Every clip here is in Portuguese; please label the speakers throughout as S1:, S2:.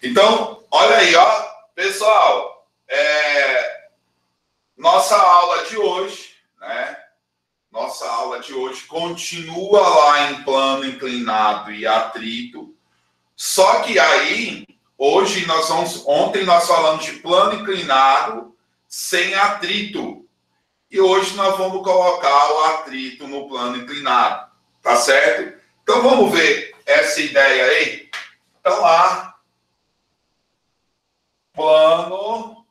S1: Então, olha aí, ó, pessoal, nossa aula de hoje, né? Nossa aula de hoje continua lá em plano inclinado e atrito. Só que aí, ontem nós falamos de plano inclinado sem atrito. E hoje nós vamos colocar o atrito no plano inclinado, tá certo? Então vamos ver essa ideia aí. Então lá, plano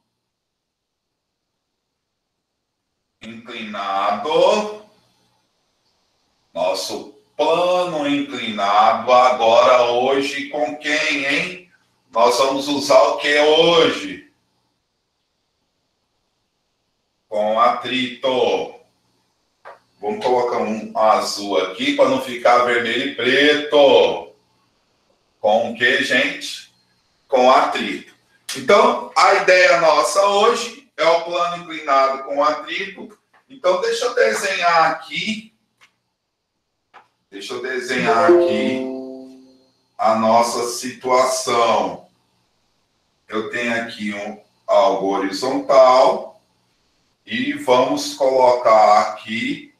S1: inclinado, nosso plano inclinado agora hoje com quem, hein? Nós vamos usar o que hoje? Com atrito. Vamos colocar um azul aqui para não ficar vermelho e preto. Com o que, gente? Com atrito. Então, a ideia nossa hoje é o plano inclinado com atrito. Então, deixa eu desenhar aqui. Deixa eu desenhar aqui a nossa situação. Eu tenho aqui algo horizontal e vamos colocar aqui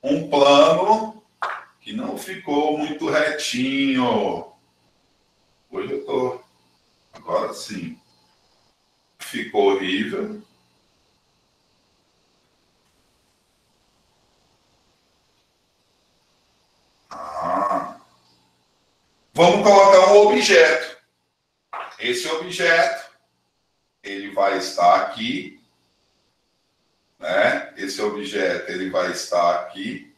S1: um plano que não ficou muito retinho. Hoje eu tô... Agora sim. Ficou horrível. Vamos colocar um objeto. Esse objeto, ele vai estar aqui, né? Esse objeto, ele vai estar aqui.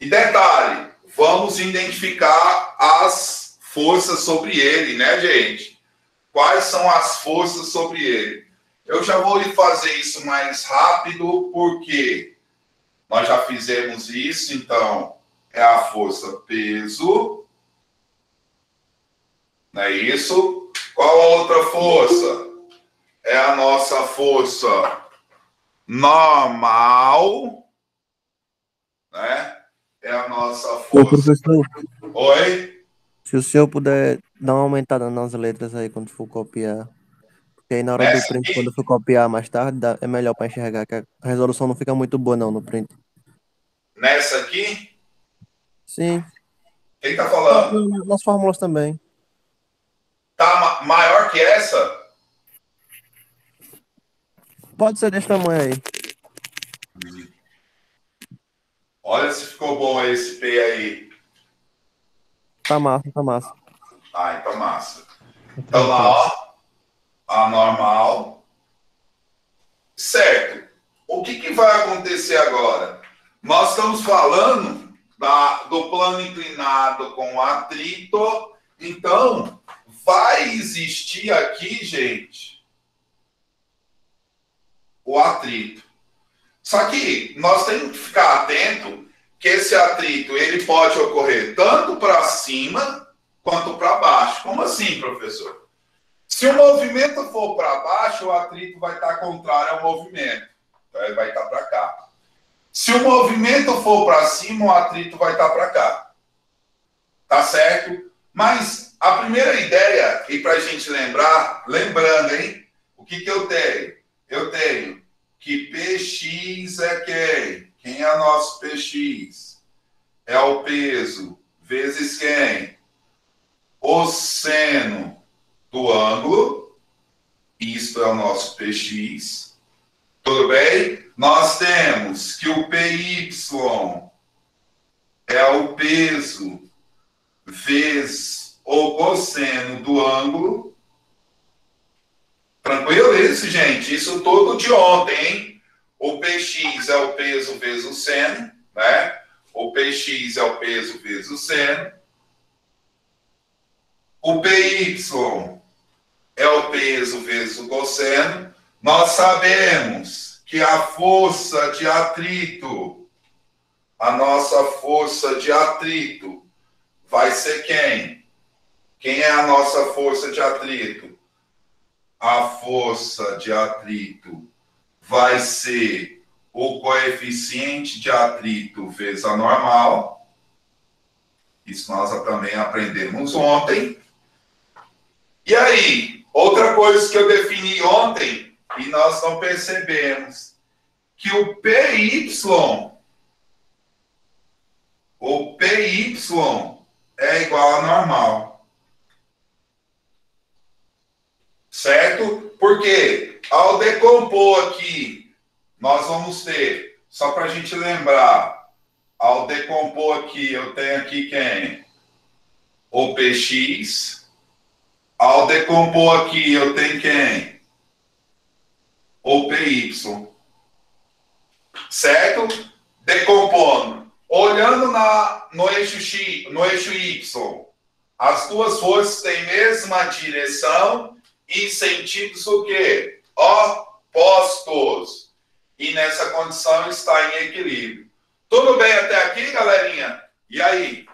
S1: E detalhe, vamos identificar as forças sobre ele, né, gente? Quais são as forças sobre ele? Eu já vou fazer isso mais rápido, porque nós já fizemos isso, então é a força peso. Não é isso? Qual a outra força? É a nossa força normal, né? É a nossa força...
S2: Ô, professor,
S1: Oi?
S2: se o senhor puder dar uma aumentada nas letras aí quando for copiar, porque aí na hora do
S1: Nessa
S2: print, quando
S1: aqui?
S2: eu for copiar mais tarde, é melhor para enxergar, que a resolução não fica muito boa não no print.
S1: Nessa aqui?
S2: Sim,
S1: Quem tá falando?
S2: nas fórmulas também.
S1: Tá maior que essa?
S2: Pode ser desse tamanho aí.
S1: Olha se ficou bom esse P aí.
S2: Tá massa, tá massa.
S1: Ah, então massa. Então lá,
S2: Tranquilo.
S1: ó, a normal. Certo. O que vai acontecer agora? Nós estamos falando do plano inclinado com atrito. Então, vai existir aqui, gente, o atrito. Só que nós temos que ficar atento que esse atrito ele pode ocorrer tanto para cima quanto para baixo. Como assim, professor? Se o movimento for para baixo, o atrito vai estar contrário ao movimento. Então, ele vai estar para cá. Se o movimento for para cima, o atrito vai estar para cá. Tá certo? Mas a primeira ideia, e para a gente lembrar, lembrando, hein? O que eu tenho? Eu tenho que Px é quem? Quem é nosso Px? É o peso vezes quem? O seno do ângulo. Isto é o nosso Px. Tudo bem? Nós temos que o Py é o peso vezes o cosseno do ângulo. Tranquilo isso, gente? Isso tudo de ontem, hein? O Px é o peso vezes o seno, né? O Px é o peso vezes o seno. O Py é o peso vezes o cosseno. Nós sabemos que a força de atrito, a nossa força de atrito, vai ser quem? Quem é a nossa força de atrito? A força de atrito vai ser o coeficiente de atrito vezes a normal. Isso nós também aprendemos ontem. E aí, outra coisa que eu defini ontem, e nós não percebemos, que o PY é igual a normal. Certo? Porque ao decompor aqui, nós vamos ter, só para a gente lembrar, ao decompor aqui, eu tenho aqui quem? O PX. Ao decompor aqui, eu tenho quem? O PY. Certo? Decompondo. Olhando no eixo X, no eixo Y, as duas forças têm mesma direção e sentidos o quê? Opostos. E nessa condição está em equilíbrio. Tudo bem até aqui, galerinha? E aí?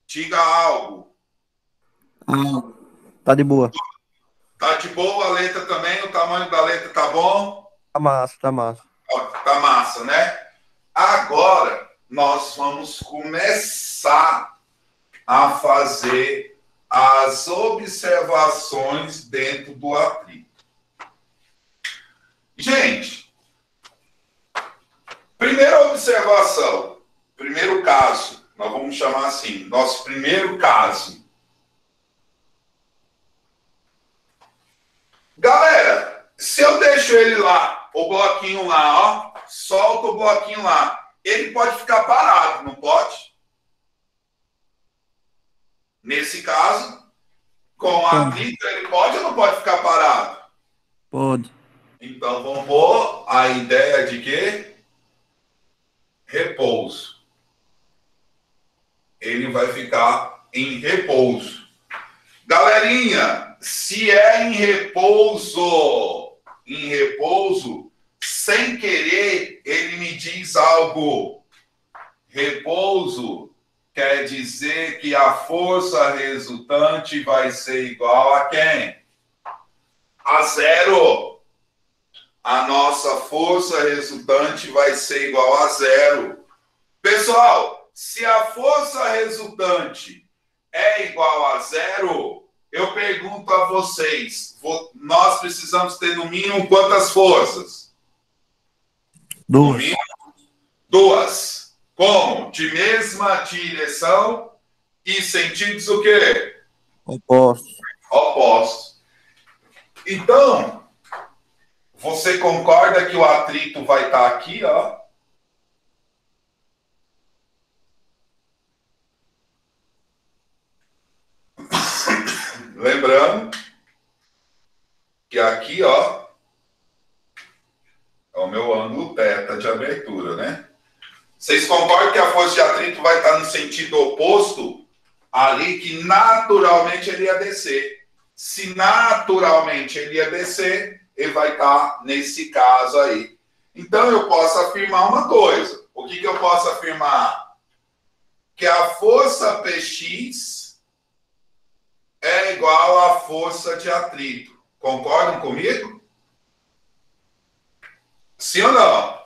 S1: Diga algo.
S2: Tá de boa.
S1: Tá de boa a letra também? O tamanho da letra tá bom?
S2: Tá massa, tá massa.
S1: Tá massa, né? Agora, nós vamos começar a fazer as observações dentro do atrito. Gente, primeira observação, primeiro caso, nós vamos chamar assim, nosso primeiro caso. Galera, se eu deixo ele lá, o bloquinho lá, ó, solta o bloquinho lá, ele pode ficar parado, não pode? Nesse caso, com a atrito, ele pode ou não pode ficar parado?
S2: Pode.
S1: Então, vamos pôr a ideia de quê? Repouso. Ele vai ficar em repouso. Galerinha, se é em repouso, sem querer, ele me diz algo. Repouso quer dizer que a força resultante vai ser igual a quem? A zero. A nossa força resultante vai ser igual a zero. Pessoal, se a força resultante é igual a zero, eu pergunto a vocês, nós precisamos ter no mínimo quantas forças?
S2: Duas.
S1: No mínimo, duas. Como? De mesma direção e sentidos o quê?
S2: Opostos.
S1: Opostos. Então, você concorda que o atrito vai estar aqui, ó? Lembrando que aqui, ó, é o meu ângulo θ de abertura, né? Vocês concordam que a força de atrito vai estar no sentido oposto? Ali que naturalmente ele ia descer. Se naturalmente ele ia descer, ele vai estar nesse caso aí. Então eu posso afirmar uma coisa. O que eu posso afirmar? Que a força Px é igual à força de atrito. Concordam comigo? Sim ou não?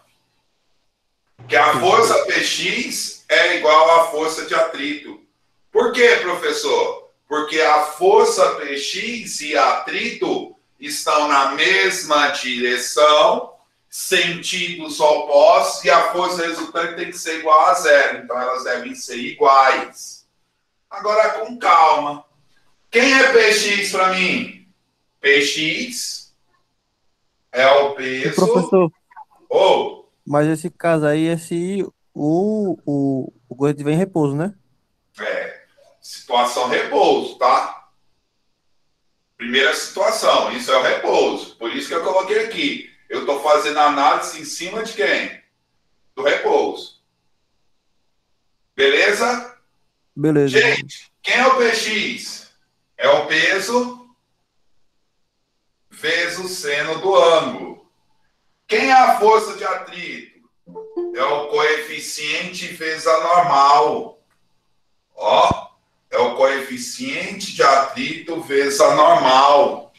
S1: Que a força Px é igual à força de atrito. Por quê, professor? Porque a força Px e atrito estão na mesma direção, sentidos opostos, e a força resultante tem que ser igual a zero. Então, elas devem ser iguais. Agora, com calma. Quem é Px para mim? Px é o peso...
S2: Professor,
S1: ou...
S2: mas esse caso aí, o coisa vem em repouso, né?
S1: É, situação repouso, tá? Primeira situação, isso é o repouso. Por isso que eu coloquei aqui. Eu estou fazendo análise em cima de quem? Do repouso. Beleza?
S2: Beleza.
S1: Gente, quem é o Px? É o peso vezes o seno do ângulo. Quem é a força de atrito? É o coeficiente vezes a normal. Ó, é o coeficiente de atrito vezes a normal.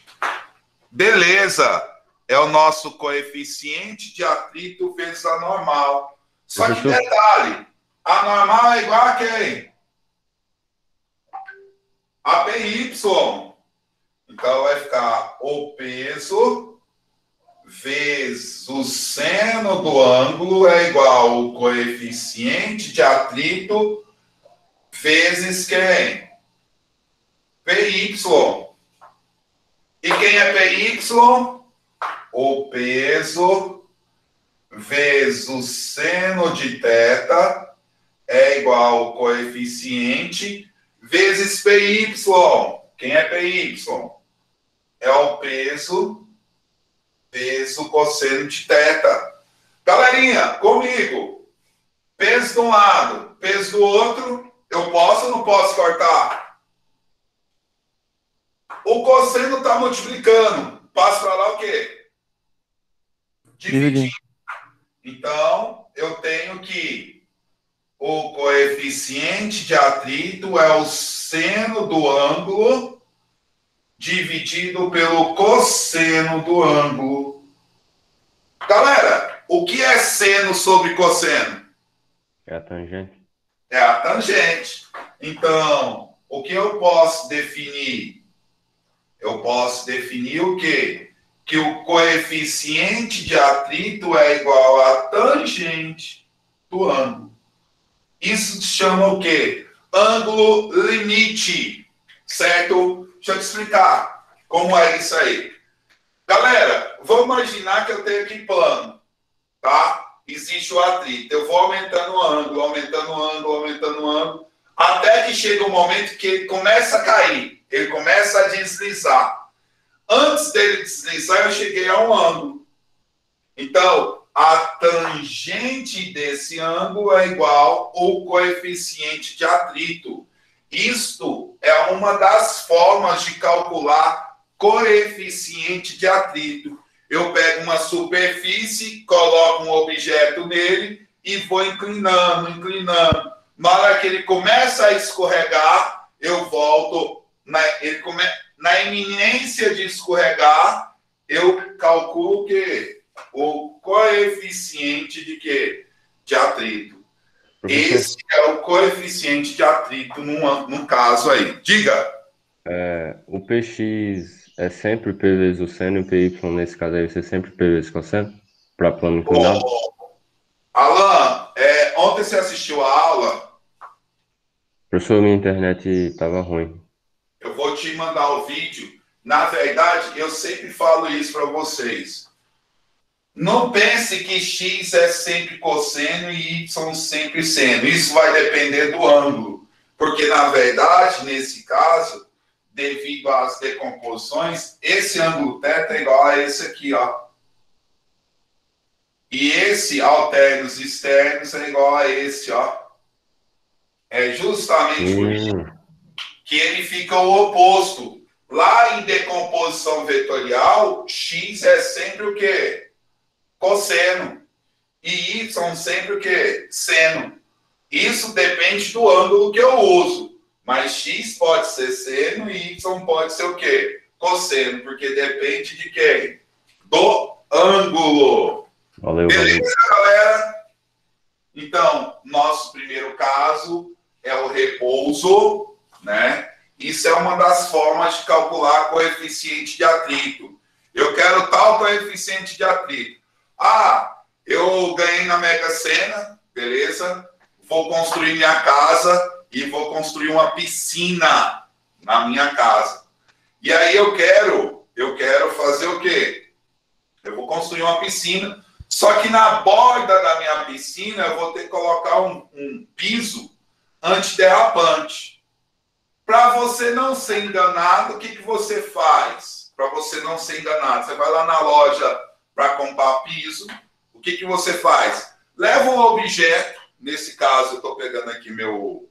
S1: Beleza. É o nosso coeficiente de atrito vezes a normal. Só que detalhe, a normal é igual a quem? APY. Então, vai ficar o peso vezes o seno do ângulo é igual ao coeficiente de atrito vezes quem? PY. E quem é PY? O peso vezes o seno de θ é igual ao coeficiente vezes PY. Quem é PY? É o peso vezes o cosseno de θ. Galerinha, comigo. Peso de um lado, peso do outro. Eu posso ou não posso cortar? O cosseno está multiplicando. Passo para lá o quê? Dividir. Então, eu tenho que o coeficiente de atrito é o seno do ângulo dividido pelo cosseno do ângulo. Galera, o que é seno sobre cosseno?
S3: É a tangente.
S1: É a tangente. Então, o que eu posso definir? Eu posso definir o quê? Que o coeficiente de atrito é igual à tangente do ângulo. Isso se chama o quê? Ângulo limite. Certo? Deixa eu te explicar como é isso aí. Galera, vamos imaginar que eu tenho aqui plano, tá? Existe o atrito. Eu vou aumentando o ângulo, aumentando o ângulo, aumentando o ângulo, até que chega um momento que ele começa a cair, ele começa a deslizar. Antes dele deslizar, eu cheguei a um ângulo. Então, a tangente desse ângulo é igual ao coeficiente de atrito. Isto é uma das formas de calcular coeficiente de atrito. Eu pego uma superfície, coloco um objeto nele e vou inclinando, inclinando. Na hora que ele começa a escorregar, eu volto. Na iminência de escorregar, eu calculo o coeficiente de quê? De atrito. Esse é o coeficiente de atrito num caso aí. Diga.
S3: O PX é sempre P vezes o seno e o PY, nesse caso aí, vai ser sempre P vezes cosseno? Para plano inclinado?
S1: Alan, ontem você assistiu a aula?
S3: Professor, minha internet estava ruim.
S1: Eu vou te mandar o vídeo. Na verdade, eu sempre falo isso para vocês. Não pense que x é sempre cosseno e y sempre seno. Isso vai depender do ângulo. Porque, na verdade, nesse caso, devido às decomposições, esse ângulo θ é igual a esse aqui, ó. E esse alternos externos é igual a esse, ó. É justamente por isso que ele fica o oposto. Lá em decomposição vetorial, x é sempre o quê? Cosseno. E y sempre o quê? Seno. Isso depende do ângulo que eu uso. Mas x pode ser seno e y pode ser o quê? Cosseno. Porque depende de quem? Do ângulo.
S3: Valeu,
S1: beleza, galera? Então, nosso primeiro caso é o repouso, né? Isso é uma das formas de calcular coeficiente de atrito. Eu quero tal coeficiente de atrito. Eu ganhei na Mega Sena, beleza? Vou construir minha casa e vou construir uma piscina na minha casa. E aí eu quero fazer o quê? Eu vou construir uma piscina, só que na borda da minha piscina eu vou ter que colocar um piso antiderrapante. Para você não ser enganado, o que você faz? Para você não ser enganado, você vai lá na loja para comprar piso, o que você faz? Leva um objeto, nesse caso eu estou pegando aqui meu,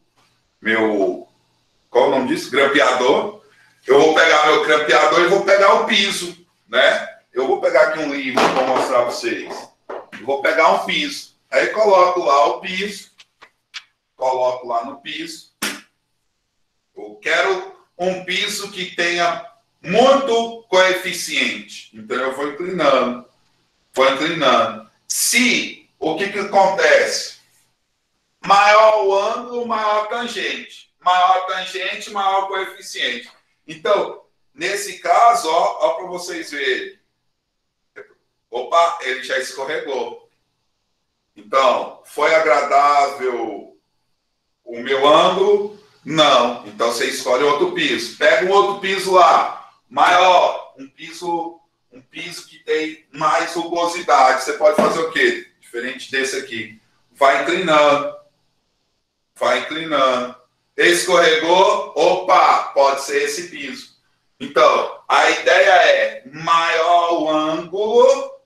S1: qual é o nome disso? Grampeador. Eu vou pegar meu grampeador e vou pegar o piso, né? Eu vou pegar aqui um livro para mostrar para vocês. Eu vou pegar um piso. Aí coloco lá o piso, coloco lá no piso. Eu quero um piso que tenha muito coeficiente. Então eu vou inclinando. O que acontece? Maior o ângulo, maior a tangente. maior tangente, maior coeficiente. Então, nesse caso, ó para vocês verem. Opa, ele já escorregou. Então, foi agradável o meu ângulo? Não. Então, você escolhe outro piso. Pega um outro piso lá, maior, um piso que tem mais rugosidade. Você pode fazer o quê? Diferente desse aqui. Vai inclinando. Vai inclinando. Escorregou, opa, pode ser esse piso. Então, a ideia é maior o ângulo,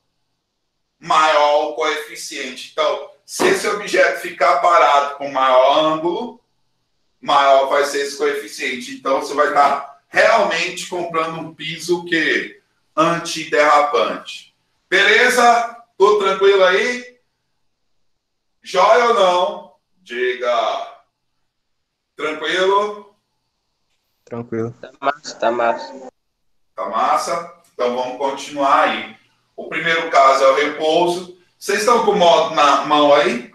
S1: maior o coeficiente. Então, se esse objeto ficar parado com maior ângulo, maior vai ser esse coeficiente. Então, você vai estar realmente comprando um piso que antiderrapante. Beleza? Tudo tranquilo aí? Jóia ou não? Diga. Tranquilo?
S2: Tranquilo.
S4: Tá massa, tá massa.
S1: Tá massa? Então, vamos continuar aí. O primeiro caso é o repouso. Vocês estão com o modo na mão aí?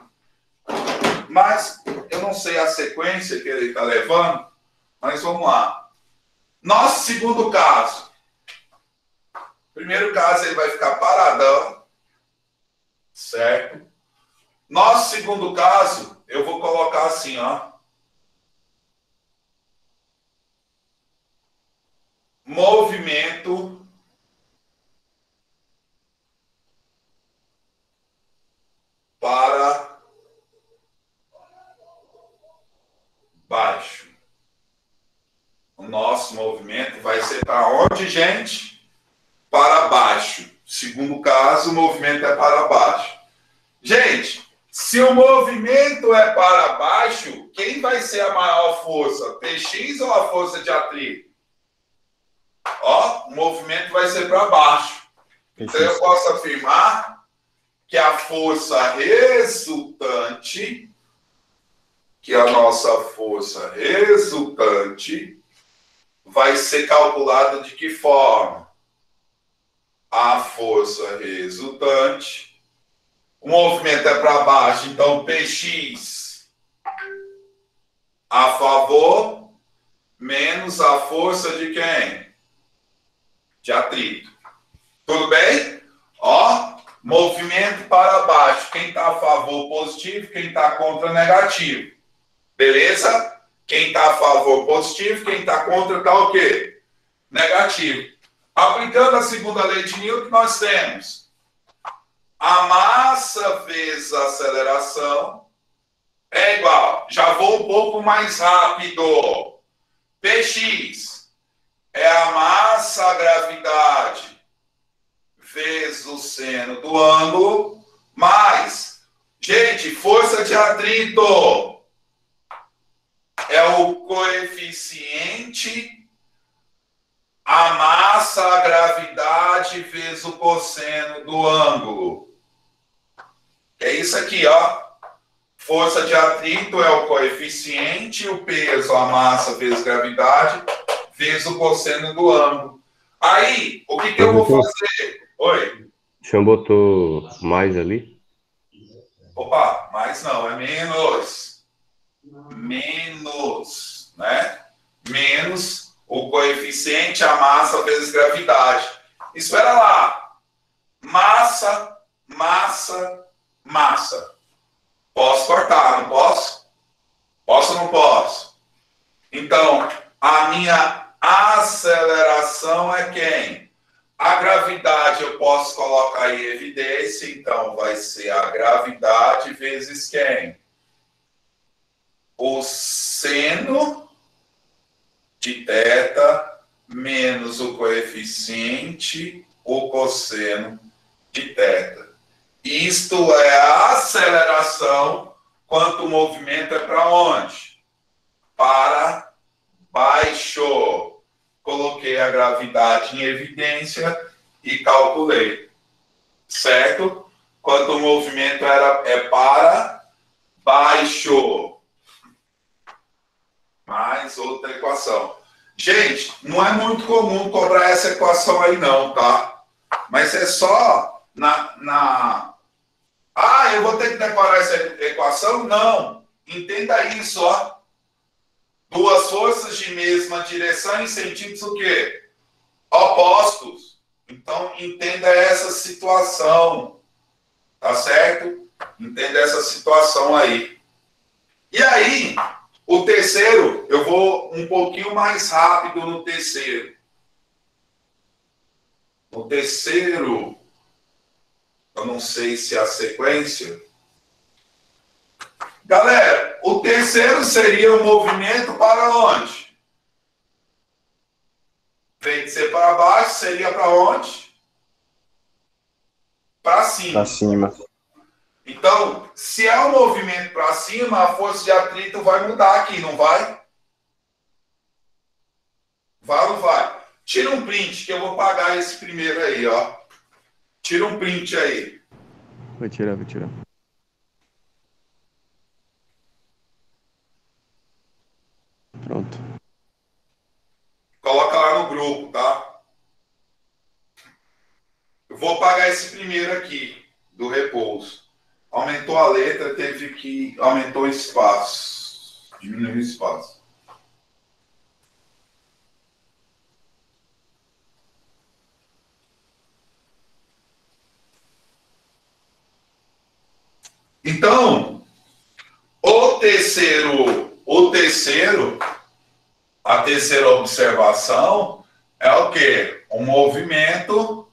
S1: Mas eu não sei a sequência que ele está levando, mas vamos lá. Nosso segundo caso. Primeiro caso, ele vai ficar paradão. Certo? Nosso segundo caso, eu vou colocar assim, ó. Movimento para baixo. O nosso movimento vai ser para onde, gente? Para baixo. Segundo caso, o movimento é para baixo. Gente, se o movimento é para baixo, quem vai ser a maior força? Px ou a força de atrito? Ó, o movimento vai ser para baixo. Então, eu posso afirmar que a força resultante, que a nossa força resultante vai ser calculada de que forma? A força resultante, o movimento é para baixo, então Px a favor menos a força de quem? De atrito. Tudo bem? Ó, movimento para baixo. Quem está a favor, positivo. Quem está contra, negativo. Beleza? Quem está a favor, positivo. Quem está contra, está o quê? Negativo. Aplicando a segunda lei de Newton, nós temos a massa vezes a aceleração é igual. Já vou um pouco mais rápido. Px é a massa, a gravidade, vezes o seno do ângulo, mais, gente, força de atrito é o coeficiente, a massa, a gravidade, vezes o cosseno do ângulo. É isso aqui, ó. Força de atrito é o coeficiente, o peso, a massa, vezes gravidade, vezes o cosseno do ângulo. Aí, o que eu vou fazer? Oi?
S3: O senhor botou mais ali?
S1: Opa, mais não, é menos. Menos, né? Menos o coeficiente, a massa, vezes gravidade. Espera lá. Massa, massa, massa. Posso cortar, não posso? Posso ou não posso? Então, a minha aceleração é quem? A gravidade eu posso colocar em evidência, então vai ser a gravidade vezes quem? O seno de θ menos o coeficiente, o cosseno de θ. Isto é a aceleração, quanto o movimento é para onde? Para baixo. Coloquei a gravidade em evidência e calculei. Certo? Quanto o movimento é para baixo. Mais outra equação. Gente, não é muito comum cobrar essa equação aí não, tá? Mas é só Ah, eu vou ter que decorar essa equação? Não. Entenda isso, ó. Duas forças de mesma direção em sentidos o quê? Opostos. Então, entenda essa situação. Tá certo? Entenda essa situação aí. E aí, o terceiro, eu vou um pouquinho mais rápido no terceiro. No terceiro, eu não sei se é a sequência. Galera, o terceiro seria o movimento para onde? Em vez de ser para baixo, seria para onde? Para cima.
S4: Para cima.
S1: Então, se é um movimento para cima, a força de atrito vai mudar aqui, não vai? Vai ou não vai? Tira um print, que eu vou pagar esse primeiro aí, ó. Tira um print aí.
S4: Vou tirar, vou tirar. Pronto.
S1: Coloca lá no grupo, tá? Eu vou pagar esse primeiro aqui, do repouso. Aumentou a letra, teve que... Aumentou o espaço. Diminuiu o espaço. Então, a terceira observação é o quê? Um movimento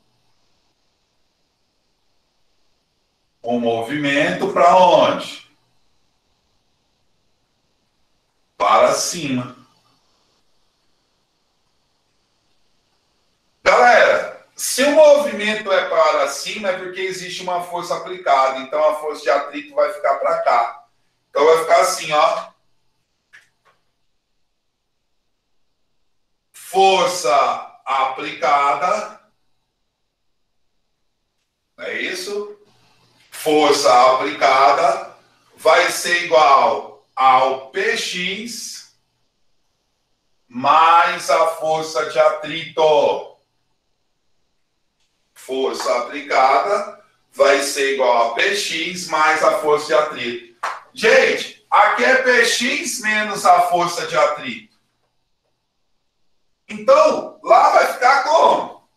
S1: para onde? Para cima. Galera, se o movimento é para cima, é porque existe uma força aplicada. Então, a força de atrito vai ficar para cá. Então, vai ficar assim, ó. Força aplicada. É isso? Força aplicada vai ser igual ao Px mais a força de atrito. Força aplicada vai ser igual a Px mais a força de atrito. Gente, aqui é Px menos a força de atrito. Então, lá vai ficar como?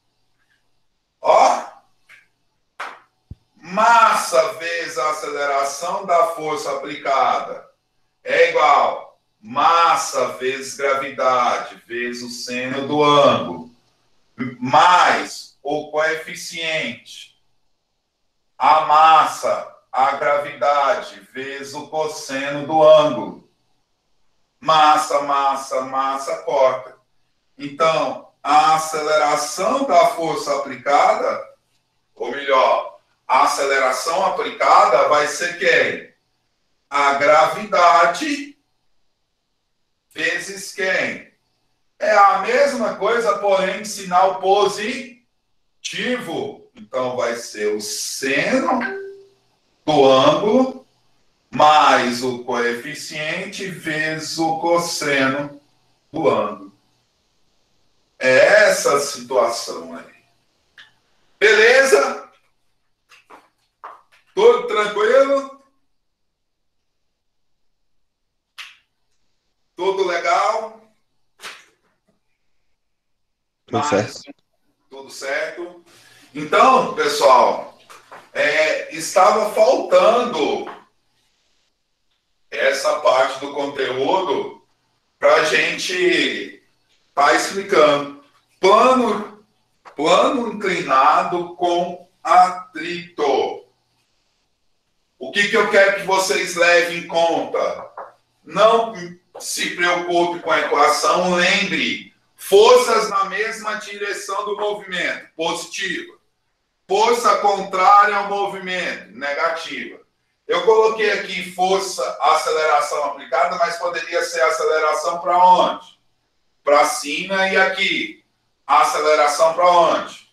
S1: Ó. Massa vezes a aceleração da força aplicada é igual massa vezes gravidade vezes o seno do ângulo mais o coeficiente, a massa, a gravidade vezes o cosseno do ângulo. Massa, massa, massa, corta. Então, a aceleração da força aplicada, ou melhor, a aceleração aplicada vai ser quem? A gravidade vezes quem? É a mesma coisa, porém, de sinal positivo. Então, vai ser o seno do ângulo mais o coeficiente vezes o cosseno do ângulo. É essa a situação aí. Beleza? Tudo tranquilo? Tudo legal?
S4: Tudo certo.
S1: Tudo certo. Então, pessoal, estava faltando essa parte do conteúdo para a gente estar explicando. Plano inclinado com atrito. O que eu quero que vocês levem em conta? Não se preocupe com a equação, lembre, forças na mesma direção do movimento, positiva. Força contrária ao movimento, negativa. Eu coloquei aqui força, aceleração aplicada, mas poderia ser aceleração para onde? Para cima e aqui. Aceleração para onde?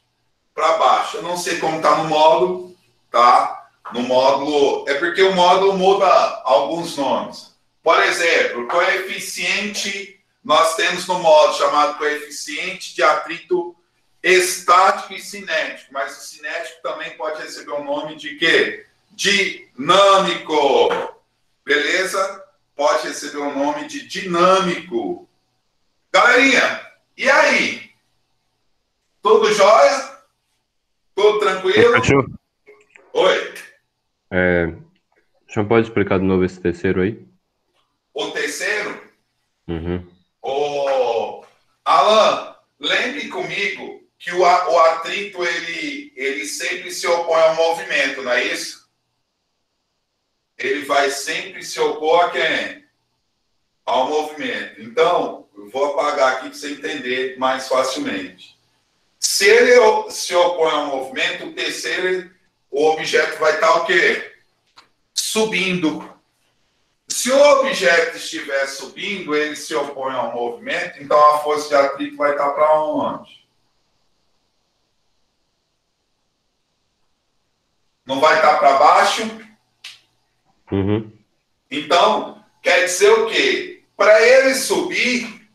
S1: Para baixo. Eu não sei como está no módulo, tá? No módulo, é porque o módulo muda alguns nomes. Por exemplo, coeficiente, nós temos no módulo chamado coeficiente de atrito estático e cinético, mas o cinético também pode receber o nome de quê? Dinâmico. Beleza? pode receber o nome de dinâmico. Galerinha, e aí? Tudo jóia? Tudo tranquilo?
S3: Professor,
S1: Oi.
S3: o senhor pode explicar de novo esse terceiro aí?
S1: O terceiro,
S3: Uhum.
S1: o Alan, lembre comigo que o atrito ele sempre se opõe ao movimento, não é isso? Ele vai sempre se opor a quem? Ao movimento. Então, eu vou apagar aqui para você entender mais facilmente. Se ele se opõe ao movimento, o terceiro, o objeto vai estar o quê? Subindo. Se o objeto estiver subindo, ele se opõe ao movimento, então a força de atrito vai estar para onde? Não vai estar para baixo?
S3: Uhum.
S1: Então, quer dizer o quê? Para ele subir,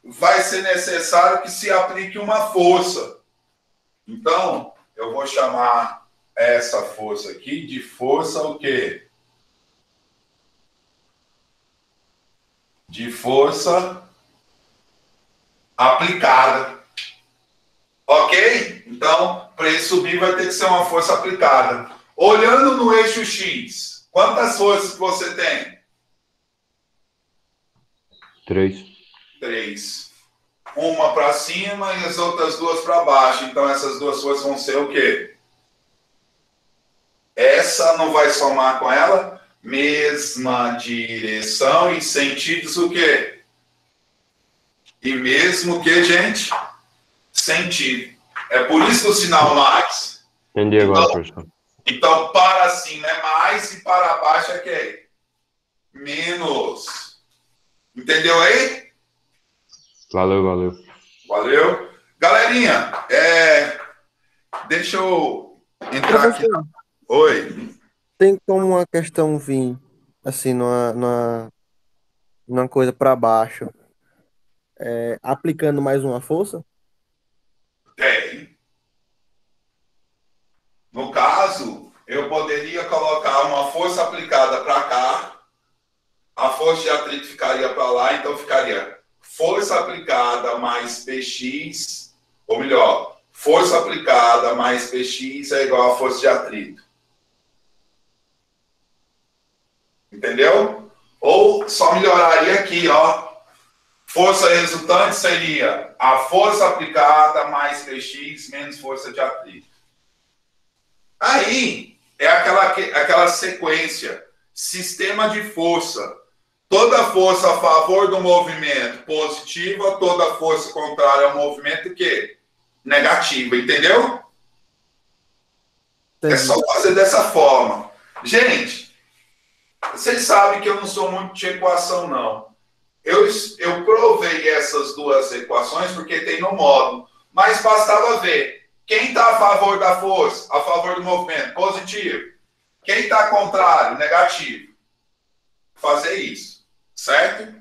S1: vai ser necessário que se aplique uma força. Então, eu vou chamar essa força aqui de força o quê? De força aplicada. Ok? Então, para ele subir vai ter que ser uma força aplicada. Olhando no eixo X, quantas forças que você tem?
S3: 3.
S1: 3. Uma para cima e as outras duas para baixo. Então, essas duas forças vão ser o quê? Essa não vai somar com ela? Mesma direção e sentidos o quê? E mesmo que, gente? Sentido. É por isso o sinal mais.
S3: Entendi agora, professor.
S1: Então, para cima é mais e para baixo é quê? Menos. Entendeu aí?
S3: Valeu.
S1: Valeu. Galerinha, deixa eu entrar aqui.
S2: Professor,
S1: Oi.
S2: tem como uma questão vir assim numa coisa para baixo, aplicando mais uma força?
S1: Tem. No caso, eu poderia colocar uma força aplicada para cá, a força de atrito ficaria para lá, então ficaria força aplicada mais Px, ou melhor, força aplicada mais Px é igual a força de atrito. Entendeu? Ou só melhoraria aqui, ó. Força resultante seria a força aplicada mais Px menos força de atrito. Aí é aquela sequência, sistema de força. Toda força a favor do movimento positiva, toda força contrária ao movimento que negativa, entendeu? É
S2: Entendi.
S1: só fazer dessa forma. Gente, vocês sabem que eu não sou muito de equação, não. Eu provei essas duas equações porque tem no módulo, mas bastava ver. Quem está a favor da força, a favor do movimento? Positivo. Quem está contrário? Negativo. Fazer isso, certo?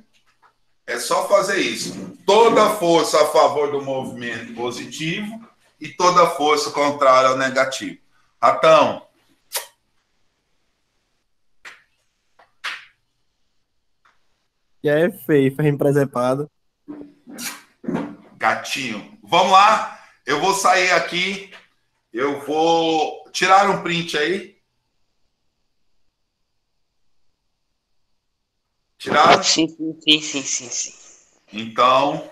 S1: É só fazer isso. Toda força a favor do movimento positivo e toda força contrária ao negativo. Ratão.
S2: E aí é feio, faz presepado.
S1: Gatinho. Vamos lá. Eu vou sair aqui. Eu vou tirar um print aí. Tirar?
S5: Sim.
S1: Então,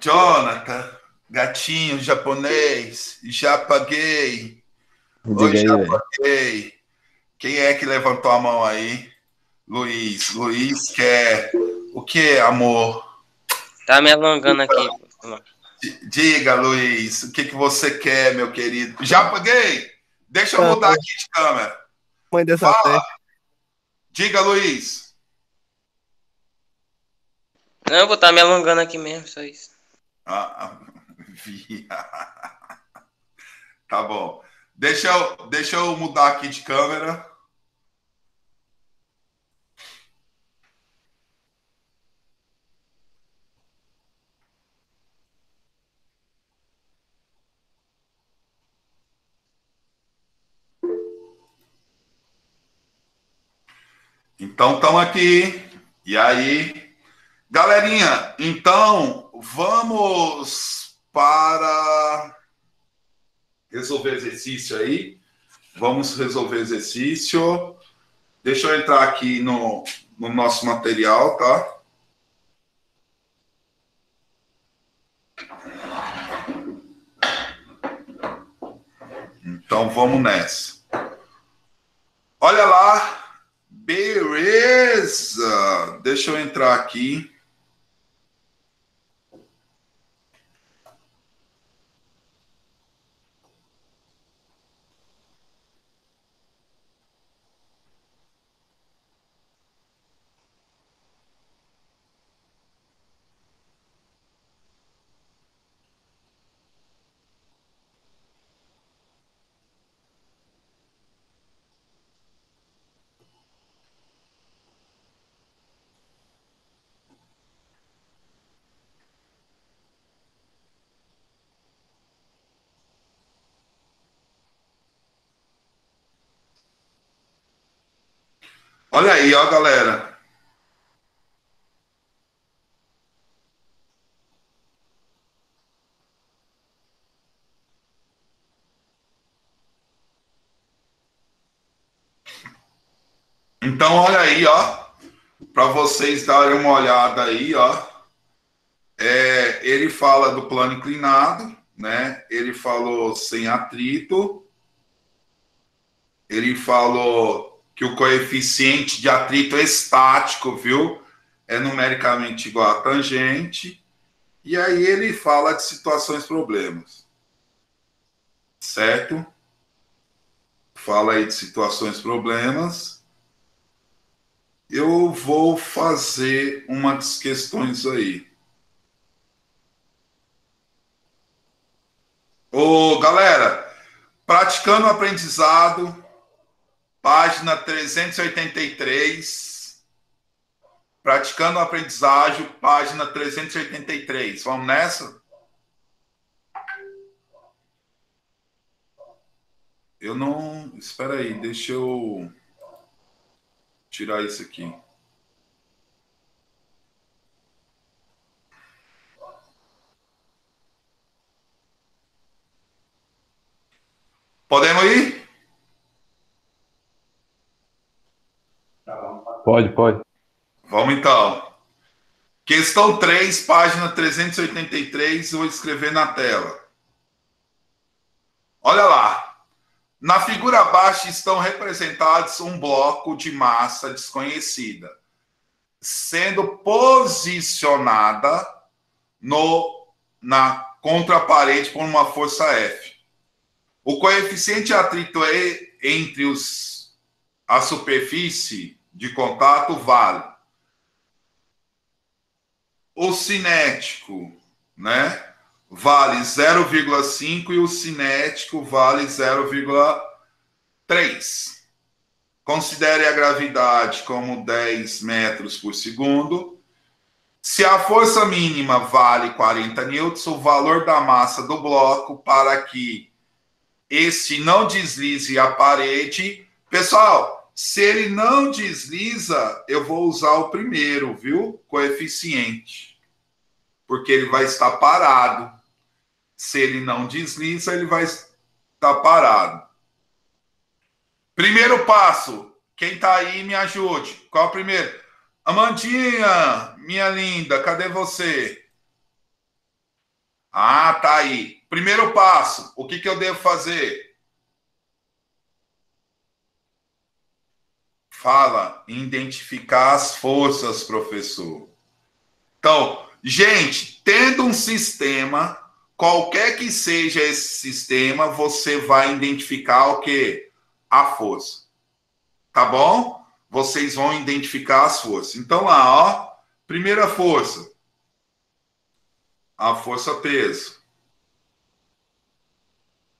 S1: Jonathan, gatinho japonês, já paguei. Oi,
S4: Diga aí,
S1: já
S4: velho.
S1: paguei. Quem é que levantou a mão aí? Luiz. Luiz quer o que, amor?
S5: Tá me alongando aqui.
S1: Diga, Luiz, o que você quer, meu querido? Já paguei? Deixa eu
S2: Não,
S1: mudar aqui de câmera.
S2: mãe dessa
S1: Fala.
S2: festa.
S1: Diga, Luiz.
S5: Não, eu vou estar me alongando aqui mesmo, só isso.
S1: Tá bom. Deixa eu mudar aqui de câmera. Então, estamos aqui. E aí, galerinha, então, vamos para resolver exercício aí. Vamos resolver exercício. Deixa eu entrar aqui no nosso material, tá? Então, vamos nessa. Olha lá. Beleza. Deixa eu entrar aqui. Olha aí, ó, galera. Então, olha aí, ó. Para vocês darem uma olhada aí, ó. Ele fala do plano inclinado, né? Ele falou sem atrito. Ele falou que o coeficiente de atrito estático, viu? É numericamente igual a tangente. E aí ele fala de situações problemas. Certo? Fala aí de situações problemas. Eu vou fazer umas questões aí. Ô, galera, praticando o aprendizado, página 383. Praticando o aprendizagem, página 383. Vamos nessa? Eu não... Espera aí, deixa eu tirar isso aqui. Podemos ir?
S3: Pode, pode.
S1: Vamos então. Questão 3, página 383, eu vou escrever na tela. Olha lá. Na figura abaixo estão representados um bloco de massa desconhecida, sendo posicionada contra a parede por uma força F. O coeficiente de atrito entre a superfície de contato vale. O cinético, né, vale 0,5 e o cinético vale 0,3. Considere a gravidade como 10 metros por segundo. Se a força mínima vale 40 newtons, o valor da massa do bloco para que este não deslize a parede. Pessoal, se ele não desliza, eu vou usar o primeiro, viu? Coeficiente. Porque ele vai estar parado. Se ele não desliza, ele vai estar parado. Primeiro passo. Quem está aí, me ajude. Qual é o primeiro? Amandinha, minha linda, cadê você? Ah, tá aí. Primeiro passo. O que eu devo fazer? Fala, identificar as forças, professor. Então, gente, tendo um sistema, qualquer que seja esse sistema, você vai identificar o quê? A força. Tá bom? Vocês vão identificar as forças. Então, lá, ó. Primeira força. A força peso.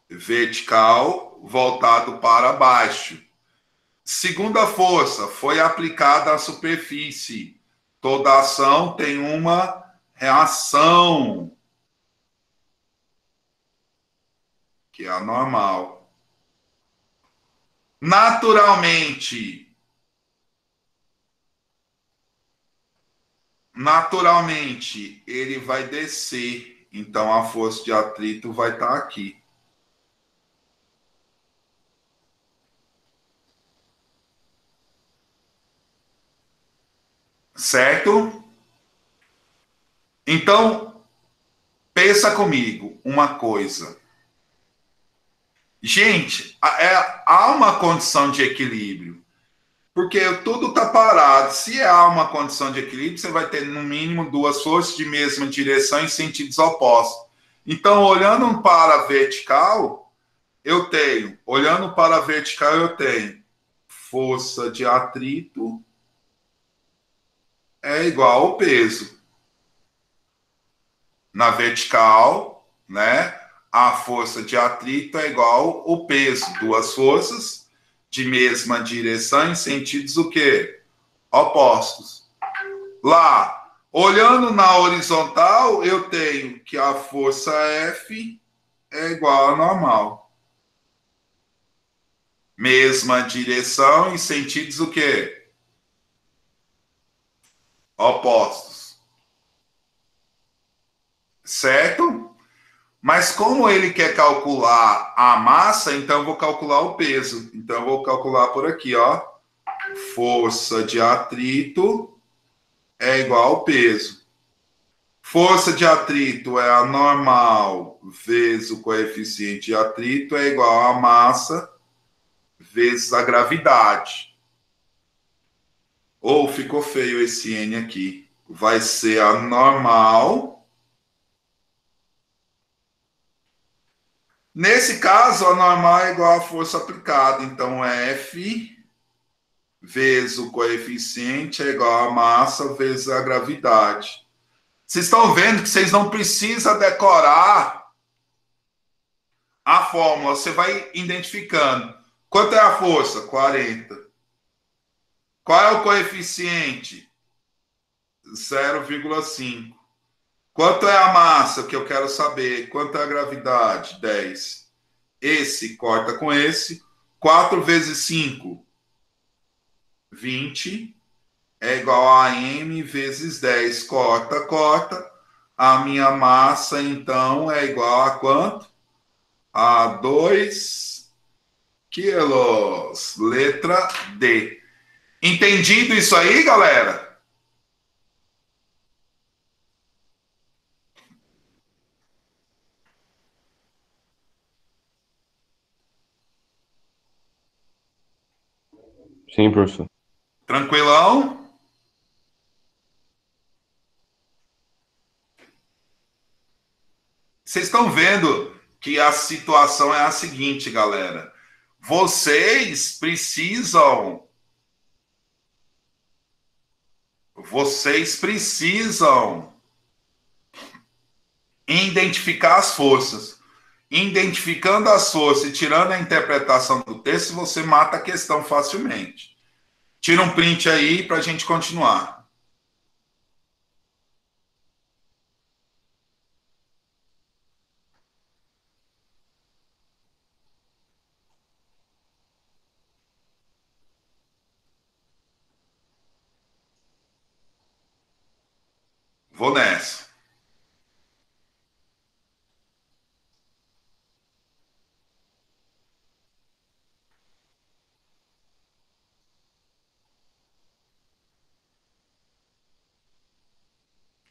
S1: Vertical, voltado para baixo. Segunda força, foi aplicada à superfície. Toda ação tem uma reação, que é a normal. Naturalmente, naturalmente, ele vai descer. Então, a força de atrito vai estar aqui. Certo? Então, pensa comigo uma coisa. Gente, há uma condição de equilíbrio. Porque tudo está parado. Se há uma condição de equilíbrio, você vai ter, no mínimo, duas forças de mesma direção em sentidos opostos. Então, olhando para a vertical, eu tenho força de atrito é igual ao peso. Na vertical, né? A força de atrito é igual ao peso. Duas forças de mesma direção em sentidos o quê? Opostos. Lá, olhando na horizontal, eu tenho que a força F é igual a normal. Mesma direção em sentidos o quê? Opostos. Certo? Mas como ele quer calcular a massa, então eu vou calcular o peso. Então eu vou calcular por aqui, ó. Força de atrito é igual ao peso. Força de atrito é a normal vezes o coeficiente de atrito é igual a massa vezes a gravidade. Ou ficou feio esse N aqui. Vai ser a normal. Nesse caso, a normal é igual à força aplicada. Então, F vezes o coeficiente é igual a massa vezes a gravidade. Vocês estão vendo que vocês não precisam decorar a fórmula. Você vai identificando. Quanto é a força? 40. Qual é o coeficiente? 0,5. Quanto é a massa que eu quero saber? Quanto é a gravidade? 10. Esse corta com esse. 4 vezes 5, 20. É igual a m vezes 10. Corta, corta. A minha massa, então, é igual a quanto? A 2 quilos. Letra D. Entendido isso aí, galera?
S3: Sim, professor.
S1: Tranquilão? Vocês estão vendo que a situação é a seguinte, galera. Vocês precisam identificar as forças. Identificando as forças e tirando a interpretação do texto, você mata a questão facilmente. Tira um print aí para a gente continuar. Vou nessa.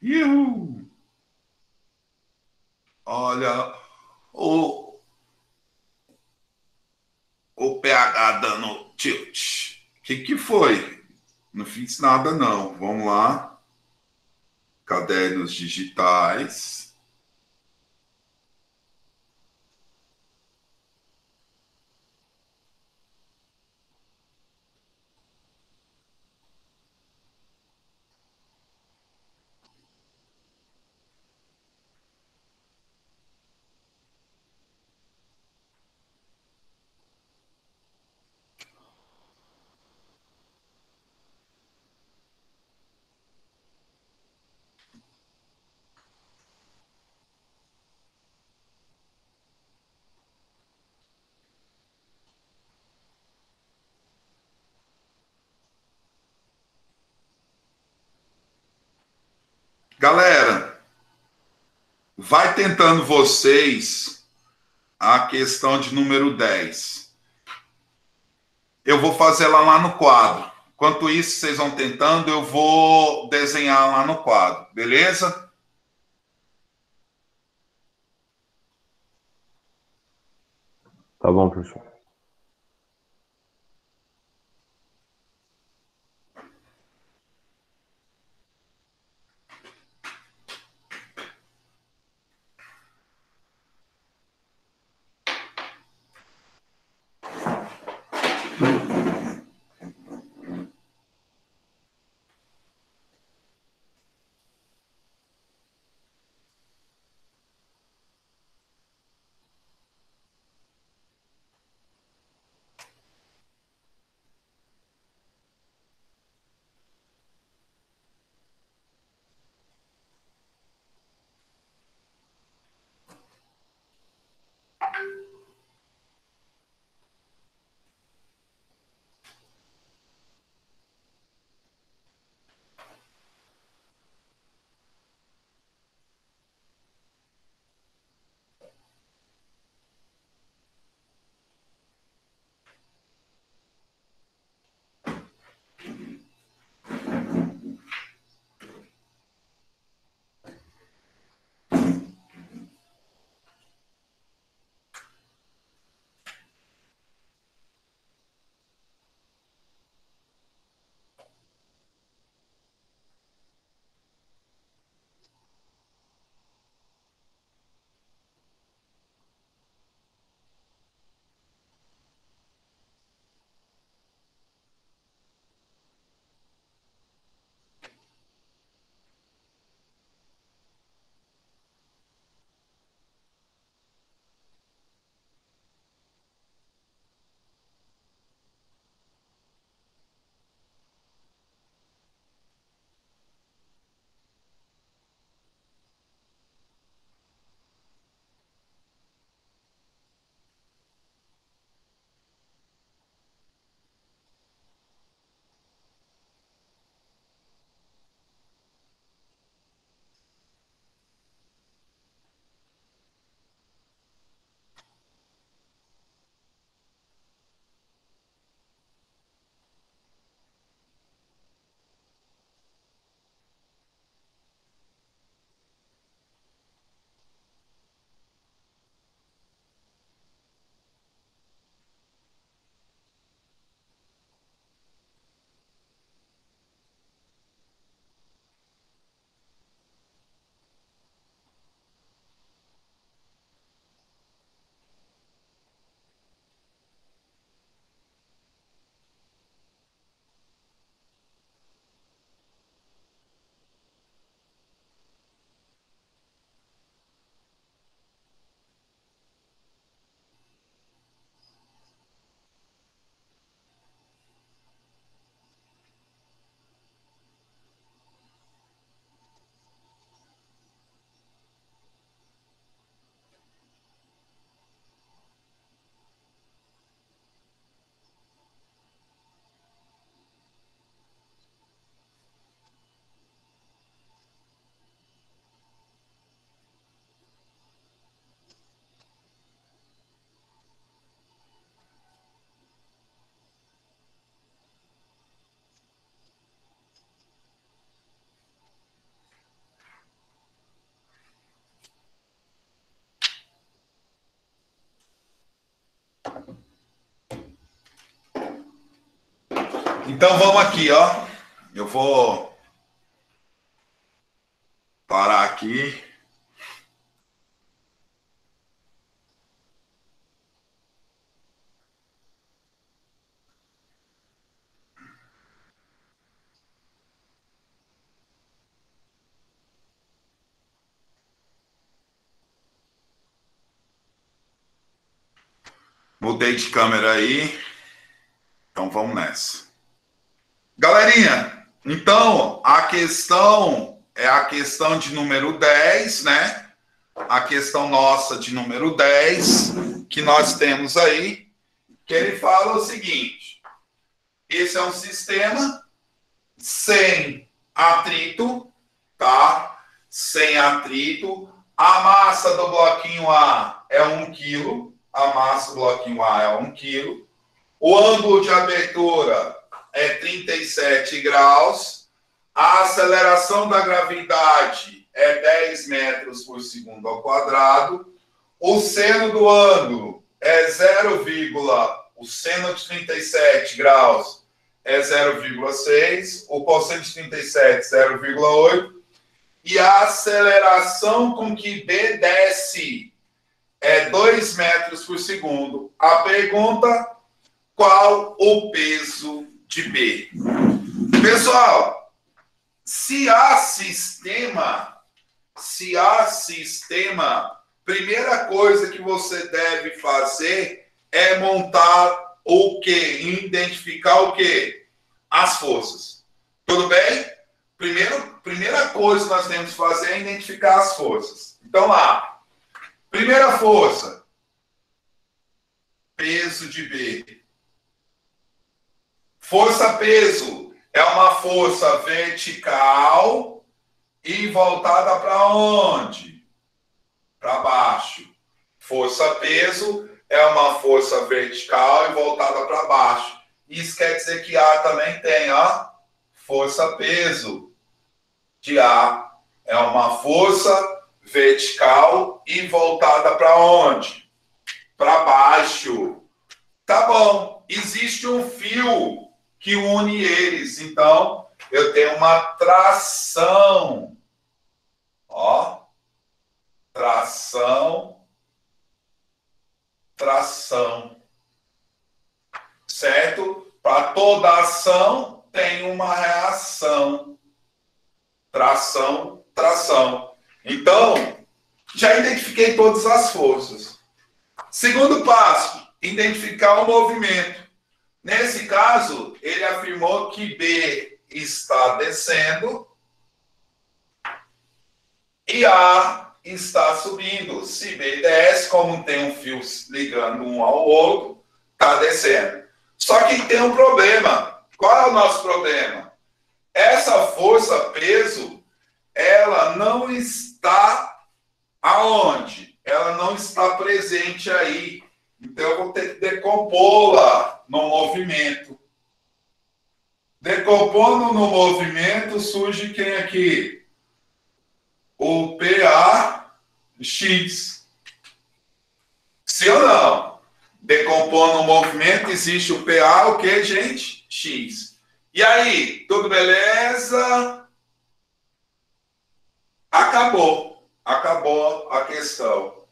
S1: Iu! Olha, o, o PH dando tilt. O que foi? Não fiz nada, não. Vamos lá. Cadernos digitais. Galera, vai tentando vocês a questão de número 10. Eu vou fazer ela lá no quadro. Enquanto isso, vocês vão tentando, eu vou desenhar lá no quadro, beleza?
S3: Tá bom, professor.
S1: Então vamos aqui, ó. Eu vou parar aqui. Mudei de câmera aí. Então vamos nessa. Galerinha, então a questão é a questão de número 10, né? A questão nossa de número 10, que nós temos aí, que ele fala o seguinte: esse é um sistema sem atrito, tá? sem atrito. A massa do bloquinho A é 1 kg. A massa do bloquinho A é 1 kg. O ângulo de abertura é 37 graus. A aceleração da gravidade é 10 metros por segundo ao quadrado. O seno do ângulo é o seno de 37 graus é 0,6. O cosseno de 37, 0,8. E a aceleração com que B desce é 2 metros por segundo. A pergunta: qual o peso de B? Pessoal, se há sistema, primeira coisa que você deve fazer é montar o quê? Identificar o quê? As forças. Tudo bem? Primeira coisa que nós temos que fazer é identificar as forças. Então, lá. Primeira força. Peso de B. Força-peso é uma força vertical e voltada para onde? Para baixo. Força-peso é uma força vertical e voltada para baixo. Isso quer dizer que A também tem, ó. Força-peso de A é uma força vertical e voltada para onde? Para baixo. Tá bom. Existe um fio que une eles. Então, eu tenho uma tração. Ó. Tração. Certo? Para toda ação, tem uma reação. Tração. Então, já identifiquei todas as forças. Segundo passo, identificar o movimento. Nesse caso, ele afirmou que B está descendo e A está subindo. Se B desce, como tem um fio ligando um ao outro, está descendo. Só que tem um problema. Qual é o nosso problema? Essa força-peso, ela não está aonde? Ela não está presente aí. Então, eu vou ter que decompô-la no movimento. Decompondo no movimento, surge quem aqui? O PAX. Sim ou não? Decompondo o movimento, existe o PA, o que, gente? X. E aí, tudo beleza? Acabou a questão.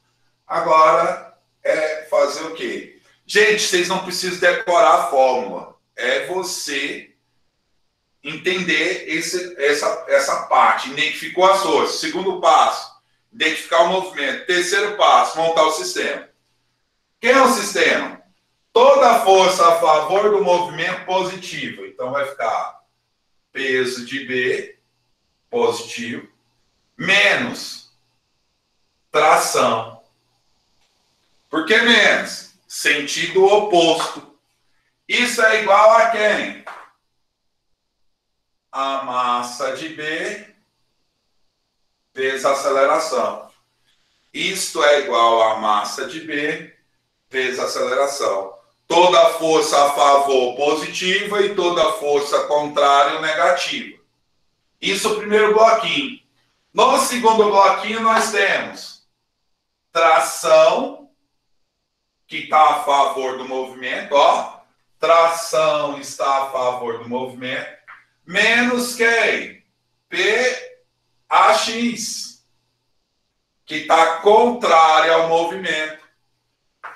S1: Agora é fazer o quê? Gente, vocês não precisam decorar a fórmula. É você entender essa parte. Identificou as forças. Segundo passo, identificar o movimento. Terceiro passo, montar o sistema. Quem é o sistema? Toda força a favor do movimento positivo. Então, vai ficar peso de B, positivo, menos tração. Por que menos? Sentido oposto. Isso é igual a quem? A massa de B vezes a aceleração. Isto é igual a massa de B vezes a aceleração. Toda força a favor positiva e toda força contrária negativa. Isso é o primeiro bloquinho. No segundo bloquinho nós temos tração, que está a favor do movimento, ó. Tração está a favor do movimento, menos quem? PAX, que está contrária ao movimento.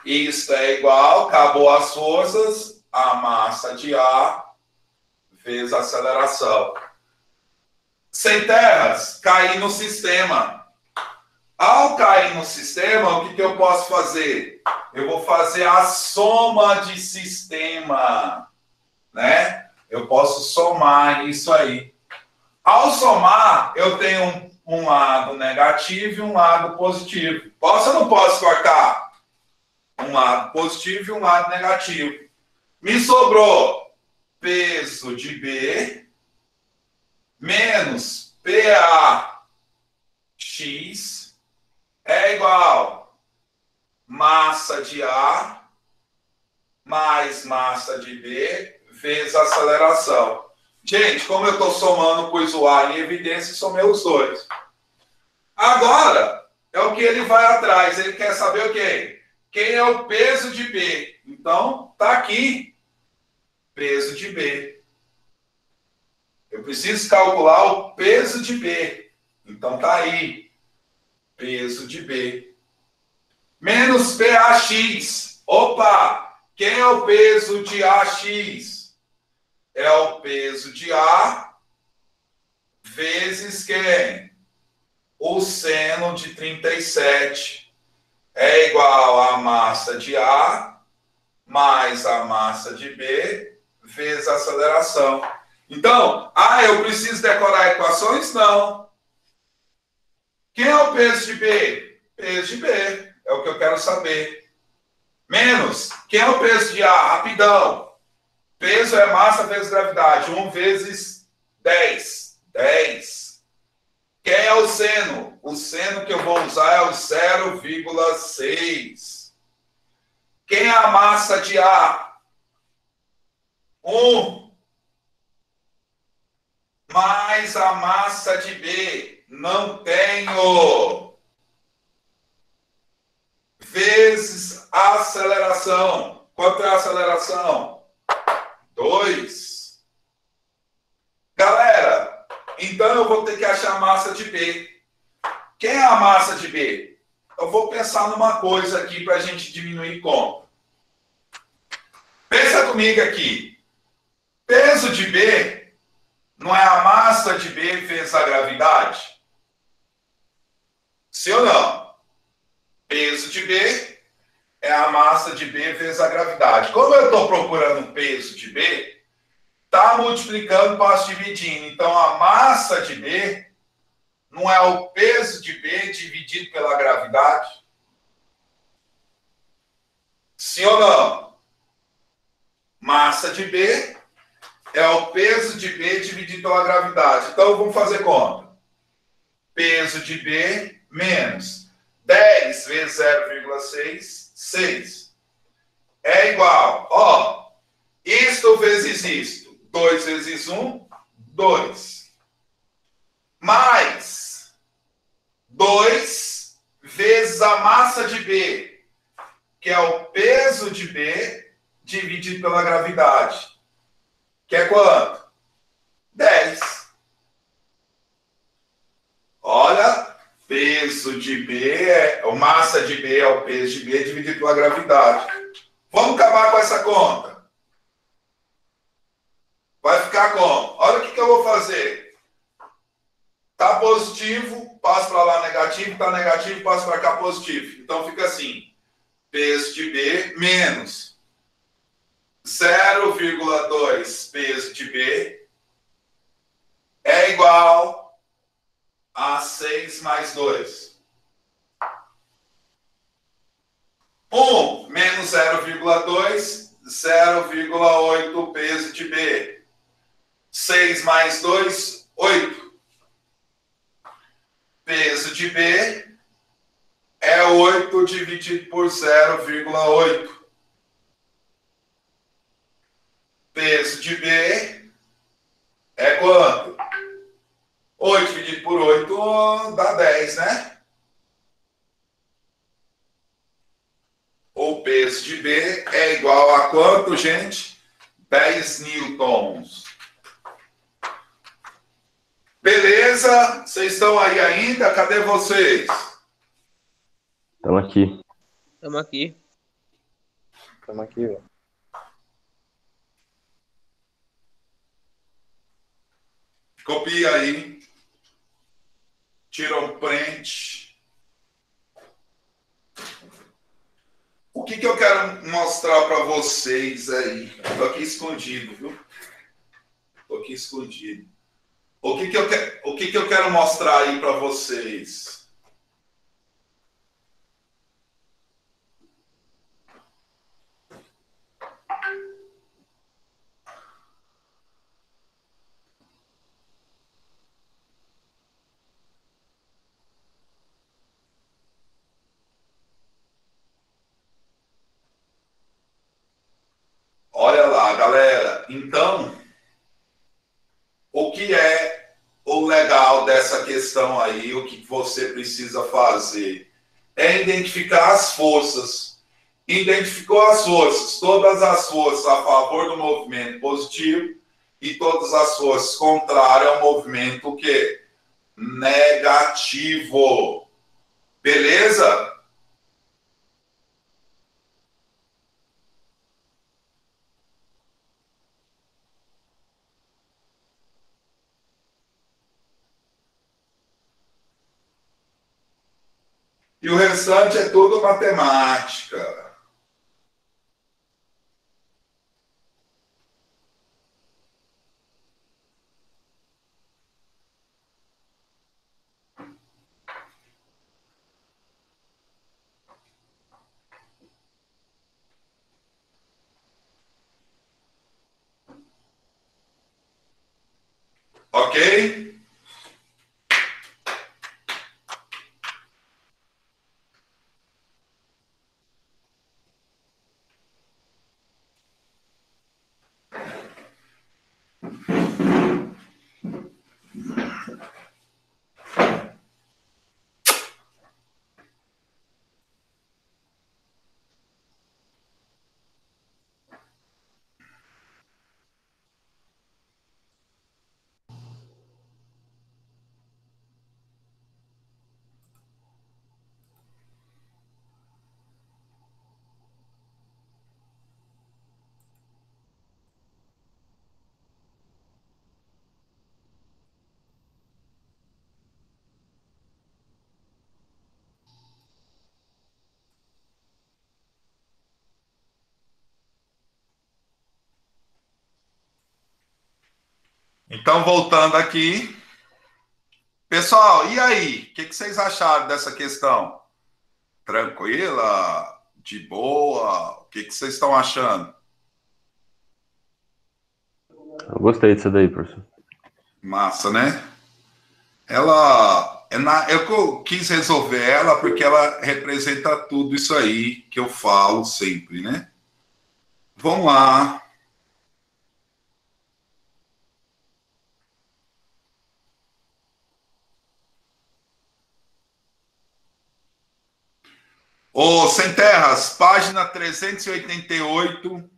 S1: Isso é igual, acabou as forças, a massa de A vezes a aceleração. Sem terras, cair no sistema. Ao cair no sistema, o que eu posso fazer? Eu vou fazer a soma de sistema, né? Eu posso somar isso aí. Ao somar, eu tenho um lado negativo e um lado positivo. Posso ou não posso cortar? Um lado positivo e um lado negativo. Me sobrou peso de B menos PA X é igual massa de A mais massa de B vezes aceleração. Gente, como eu estou somando, pus o A em evidência e somei os dois. Agora, é o que ele vai atrás. Ele quer saber o quê? Quem é o peso de B? Então, está aqui. Peso de B. Eu preciso calcular o peso de B. Então, está aí. Peso de B. Menos PAX. Opa! Quem é o peso de AX? É o peso de A vezes quem? O seno de 37 é igual à massa de A mais a massa de B vezes a aceleração. Então, eu preciso decorar equações? Não. Quem é o peso de B? Peso de B. É o que eu quero saber. Menos. Quem é o peso de A? Rapidão. Peso é massa vezes gravidade. 1 vezes 10. 10. Quem é o seno? O seno que eu vou usar é o 0,6. Quem é a massa de A? 1. Mais a massa de B. Não tenho. Vezes a aceleração. Quanto é a aceleração? 2. Galera, então eu vou ter que achar a massa de B. Quem é a massa de B? Eu vou pensar numa coisa aqui para a gente diminuir conta. Pensa comigo aqui. Peso de B não é a massa de B vezes a gravidade? Sim ou não? Peso de B é a massa de B vezes a gravidade. Como eu estou procurando o peso de B, está multiplicando, passo dividindo. Então, a massa de B não é o peso de B dividido pela gravidade? Sim ou não? Massa de B é o peso de B dividido pela gravidade. Então, vamos fazer conta. Peso de B menos 10 vezes 0,6, 6. É igual, isto vezes isto. 2 vezes 1, 2. Mais 2 vezes a massa de B, que é o peso de B dividido pela gravidade. Que é quanto? 10. Olha, peso de B, massa de B é o peso de B dividido pela gravidade. Vamos acabar com essa conta. Vai ficar como? Olha o que eu vou fazer. Está positivo, passo para lá negativo, está negativo, passo para cá positivo. Então fica assim. Peso de B menos 0,2 peso de B é igual a 6 mais 2. 1 menos 0,2, 0,8 peso de B. 6 mais 2, 8. Peso de B é 8 dividido por 0,8. Peso de B é quanto? 8 dividido por 8 dá 10, né? O peso de B é igual a quanto, gente? 10 newtons. Beleza? Vocês estão aí ainda? Cadê vocês?
S3: Estamos aqui.
S5: Estamos aqui.
S4: Estamos aqui, velho.
S1: Copia aí. Tira um print. O que eu quero mostrar para vocês aí? Estou aqui escondido, viu? Estou aqui escondido. O que eu quero mostrar aí para vocês? então, o que é o legal dessa questão aí, o que você precisa fazer é identificar as forças. Identificou as forças, todas as forças a favor do movimento positivo e todas as forças contrárias ao movimento o quê? Negativo. Beleza? E o restante é tudo matemática. Ok? Então, voltando aqui. Pessoal, e aí? O que vocês acharam dessa questão? Tranquila? De boa? O que vocês estão achando?
S3: Eu gostei disso daí, professor.
S1: Massa, né? Eu quis resolver ela porque ela representa tudo isso aí que eu falo sempre, né? Vamos lá. Ô, Sem Terras, página 388.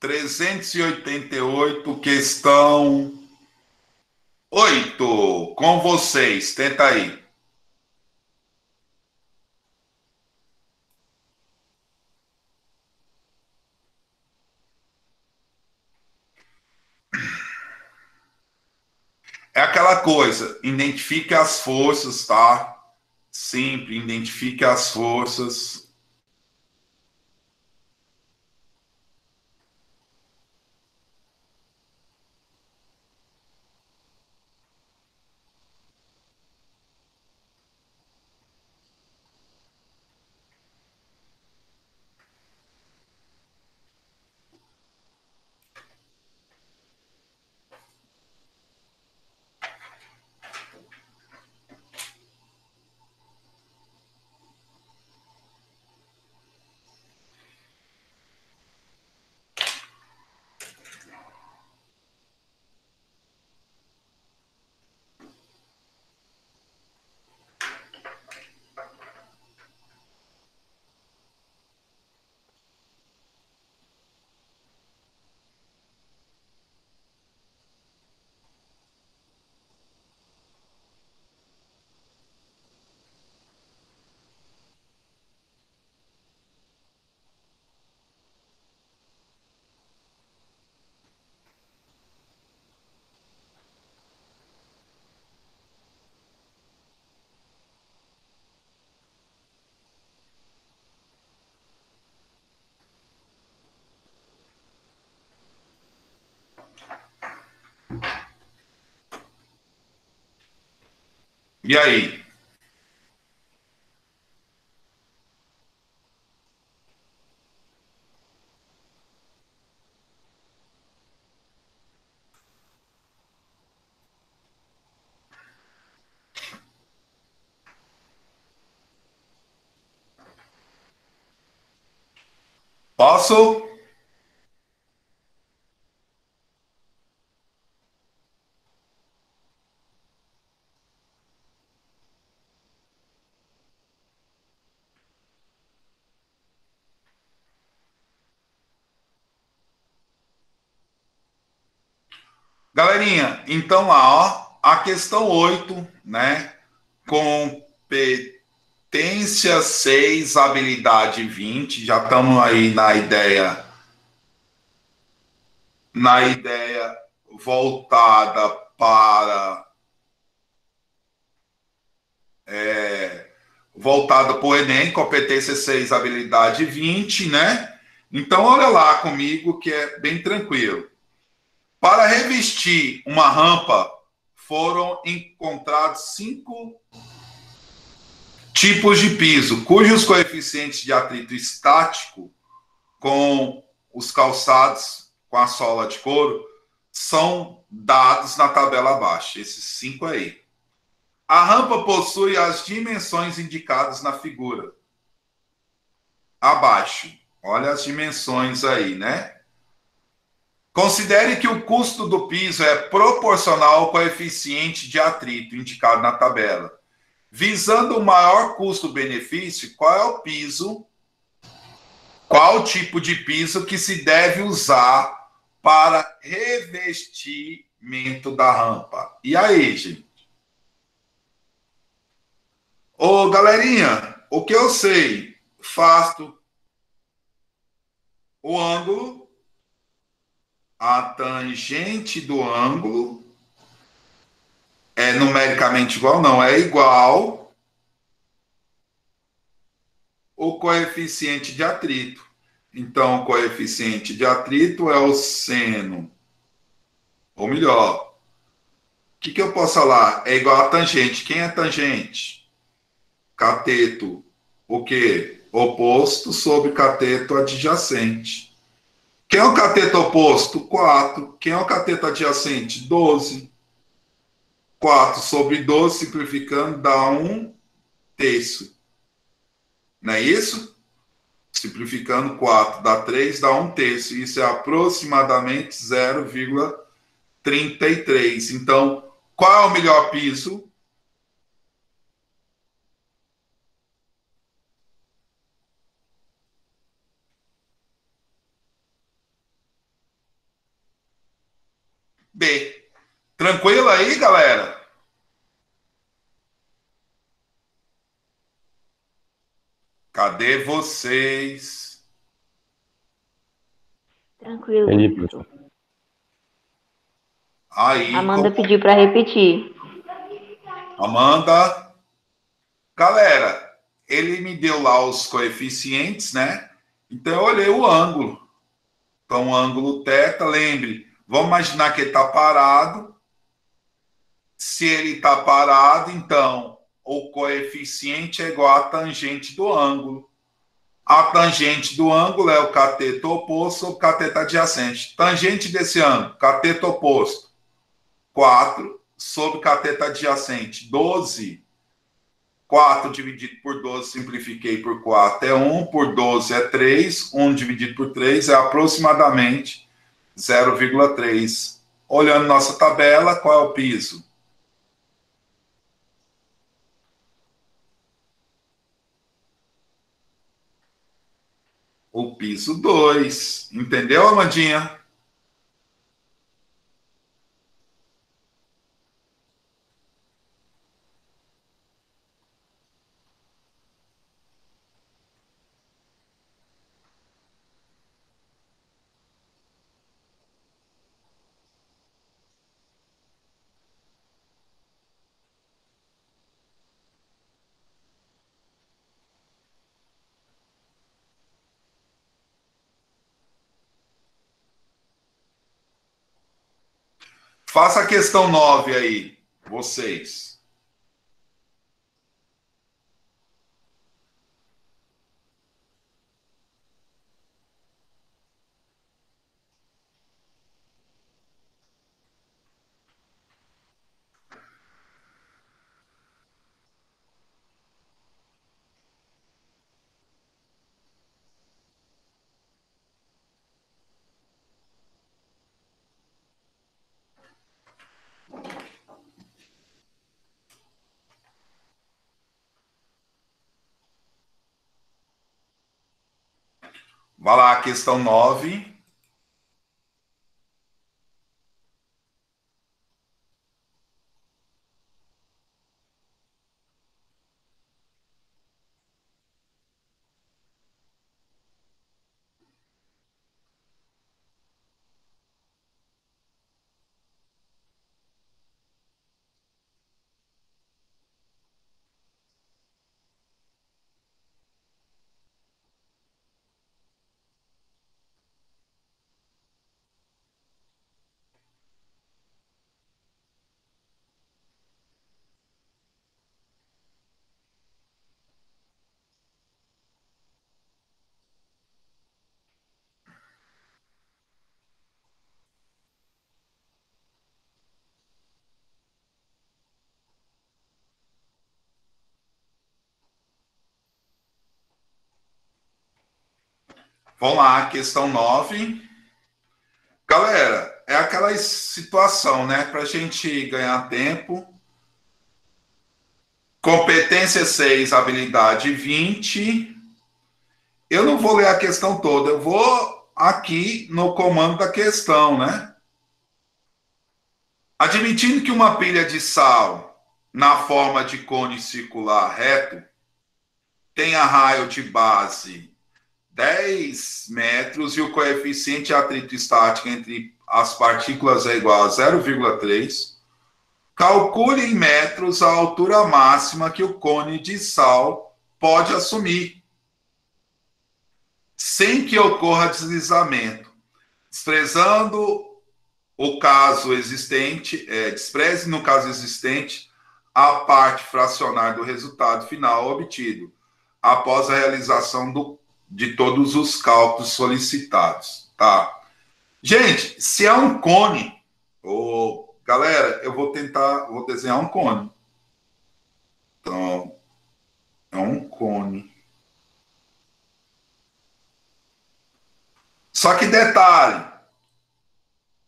S1: 388, questão 8. Com vocês, tenta aí. É aquela coisa, identifique as forças, tá? Sempre identifique as forças. E aí? Posso? Galerinha, então lá, ó, a questão 8, né? Competência 6, habilidade 20. Já estamos aí na ideia voltada para o Enem, competência 6, habilidade 20, né? Então, olha lá comigo que é bem tranquilo. Para revestir uma rampa, foram encontrados 5 tipos de piso, cujos coeficientes de atrito estático com os calçados com a sola de couro são dados na tabela abaixo. Esses 5 aí. A rampa possui as dimensões indicadas na figura abaixo. Olha as dimensões aí, né? Considere que o custo do piso é proporcional ao coeficiente de atrito indicado na tabela. Visando o maior custo-benefício, qual é o piso, qual o tipo de piso que se deve usar para revestimento da rampa? E aí, gente? Ô, galerinha, o que eu sei? Faço o ângulo, a tangente do ângulo é numericamente igual? Não, é igual o coeficiente de atrito. Então, o coeficiente de atrito é o seno. Ou melhor, o que eu posso falar? É igual a tangente. Quem é tangente? Cateto, o quê? Oposto sobre cateto adjacente. Quem é o cateto oposto? 4. Quem é o cateto adjacente? 12. 4 sobre 12, simplificando, dá 1/3. Não é isso? Simplificando 4 dá 3, dá 1/3. Isso é aproximadamente 0,33. Então, qual é o melhor piso? B. Tranquilo aí, galera? Cadê vocês?
S6: Tranquilo,
S3: Entendi,
S6: professor.
S3: professor.
S1: Aí,
S6: Amanda pediu para repetir.
S1: Amanda. Galera, ele me deu lá os coeficientes, né? Então eu olhei o ângulo. Então, o ângulo θ, lembre, vamos imaginar que ele está parado. Se ele está parado, então o coeficiente é igual à tangente do ângulo. A tangente do ângulo é o cateto oposto sobre o cateto adjacente. Tangente desse ângulo, cateto oposto, 4 sobre cateto adjacente, 12. 4 dividido por 12, simplifiquei por 4 é 1, por 12 é 3, 1 dividido por 3 é aproximadamente 0,3. Olhando nossa tabela, qual é o piso? O piso 2. Entendeu, Amandinha? Faça a questão 9 aí, vocês. Vai lá, questão 9. Vamos lá, questão 9. Galera, é aquela situação, né? Para a gente ganhar tempo. Competência 6, habilidade 20. Eu não vou ler a questão toda, eu vou aqui no comando da questão, né? Admitindo que uma pilha de sal na forma de cone circular reto tenha raio de base 10 metros e o coeficiente de atrito estático entre as partículas é igual a 0,3, calcule em metros a altura máxima que o cone de sal pode assumir, sem que ocorra deslizamento, desprezando o caso existente, despreze no caso existente a parte fracionária do resultado final obtido, após a realização de todos os cálculos solicitados, tá? Gente, se é um cone, galera, eu vou desenhar um cone. Então, é um cone. Só que detalhe,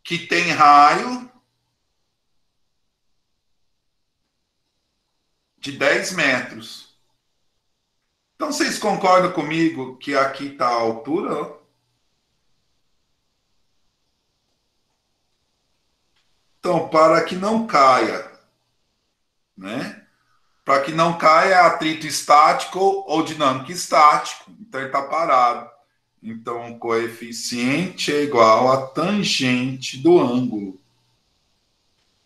S1: que tem raio de 10 metros. Então, vocês concordam comigo que aqui está a altura? Ó? Então, para que não caia, né? Para que não caia atrito estático ou dinâmico estático. Então, ele está parado. Então, o coeficiente é igual à tangente do ângulo.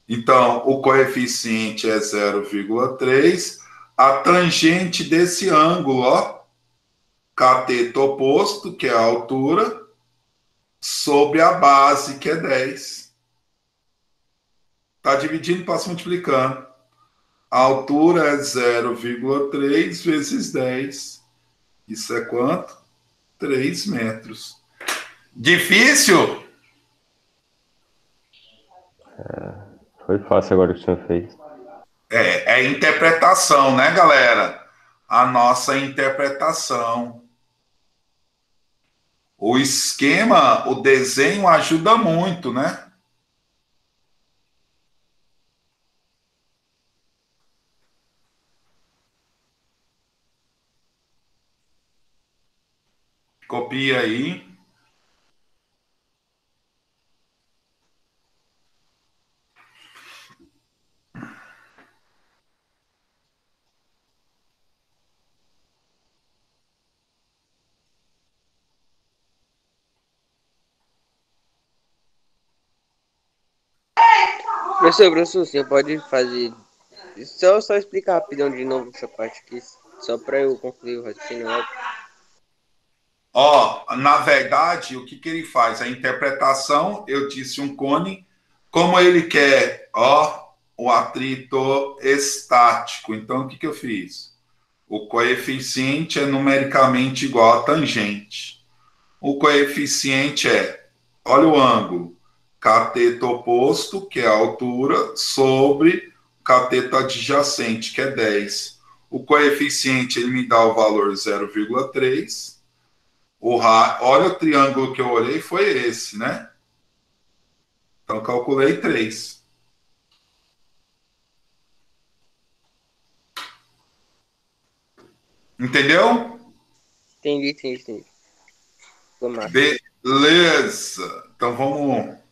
S1: Então, o coeficiente é 0,3. A tangente desse ângulo, ó, cateto oposto, que é a altura, sobre a base, que é 10. Está dividindo, passa multiplicando. A altura é 0,3 vezes 10. Isso é quanto? 3 metros. Difícil?
S3: Foi fácil agora que o senhor fez.
S1: É interpretação, né, galera? A nossa interpretação. O esquema, o desenho ajuda muito, né? Copia aí.
S5: Professor, você pode fazer. Só explicar rapidão de novo essa parte aqui, só para eu concluir o raciocínio logo.
S1: Ó, na verdade, o que ele faz? A interpretação, eu disse um cone, como ele quer, ó, o atrito estático. Então, o que eu fiz? O coeficiente é numericamente igual a tangente. O coeficiente é, olha o ângulo, cateto oposto, que é a altura, sobre cateto adjacente, que é 10. O coeficiente, ele me dá o valor 0,3. Olha o triângulo que eu olhei, foi esse, né? Então, calculei 3. Entendeu?
S5: Entendi. Ficou massa.
S1: Beleza. Então vamos.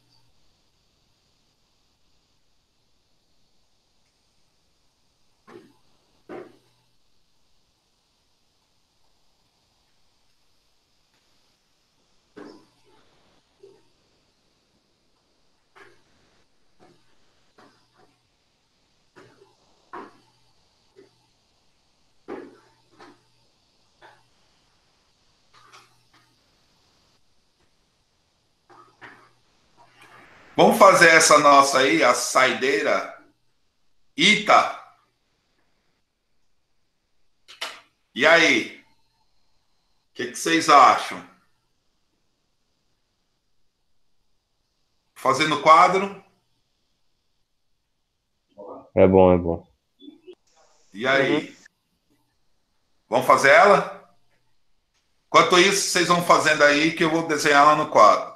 S1: Vamos fazer essa nossa aí, a saideira Ita. E aí? O que vocês acham? Fazendo quadro?
S3: É bom, é bom.
S1: E aí? Vamos fazer ela? Enquanto isso, vocês vão fazendo aí que eu vou desenhar ela no quadro.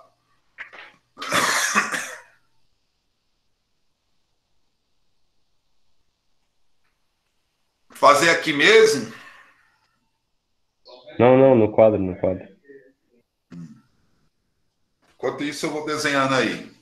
S1: Fazer aqui mesmo?
S3: Não, no quadro, no quadro.
S1: Enquanto isso, eu vou desenhando aí.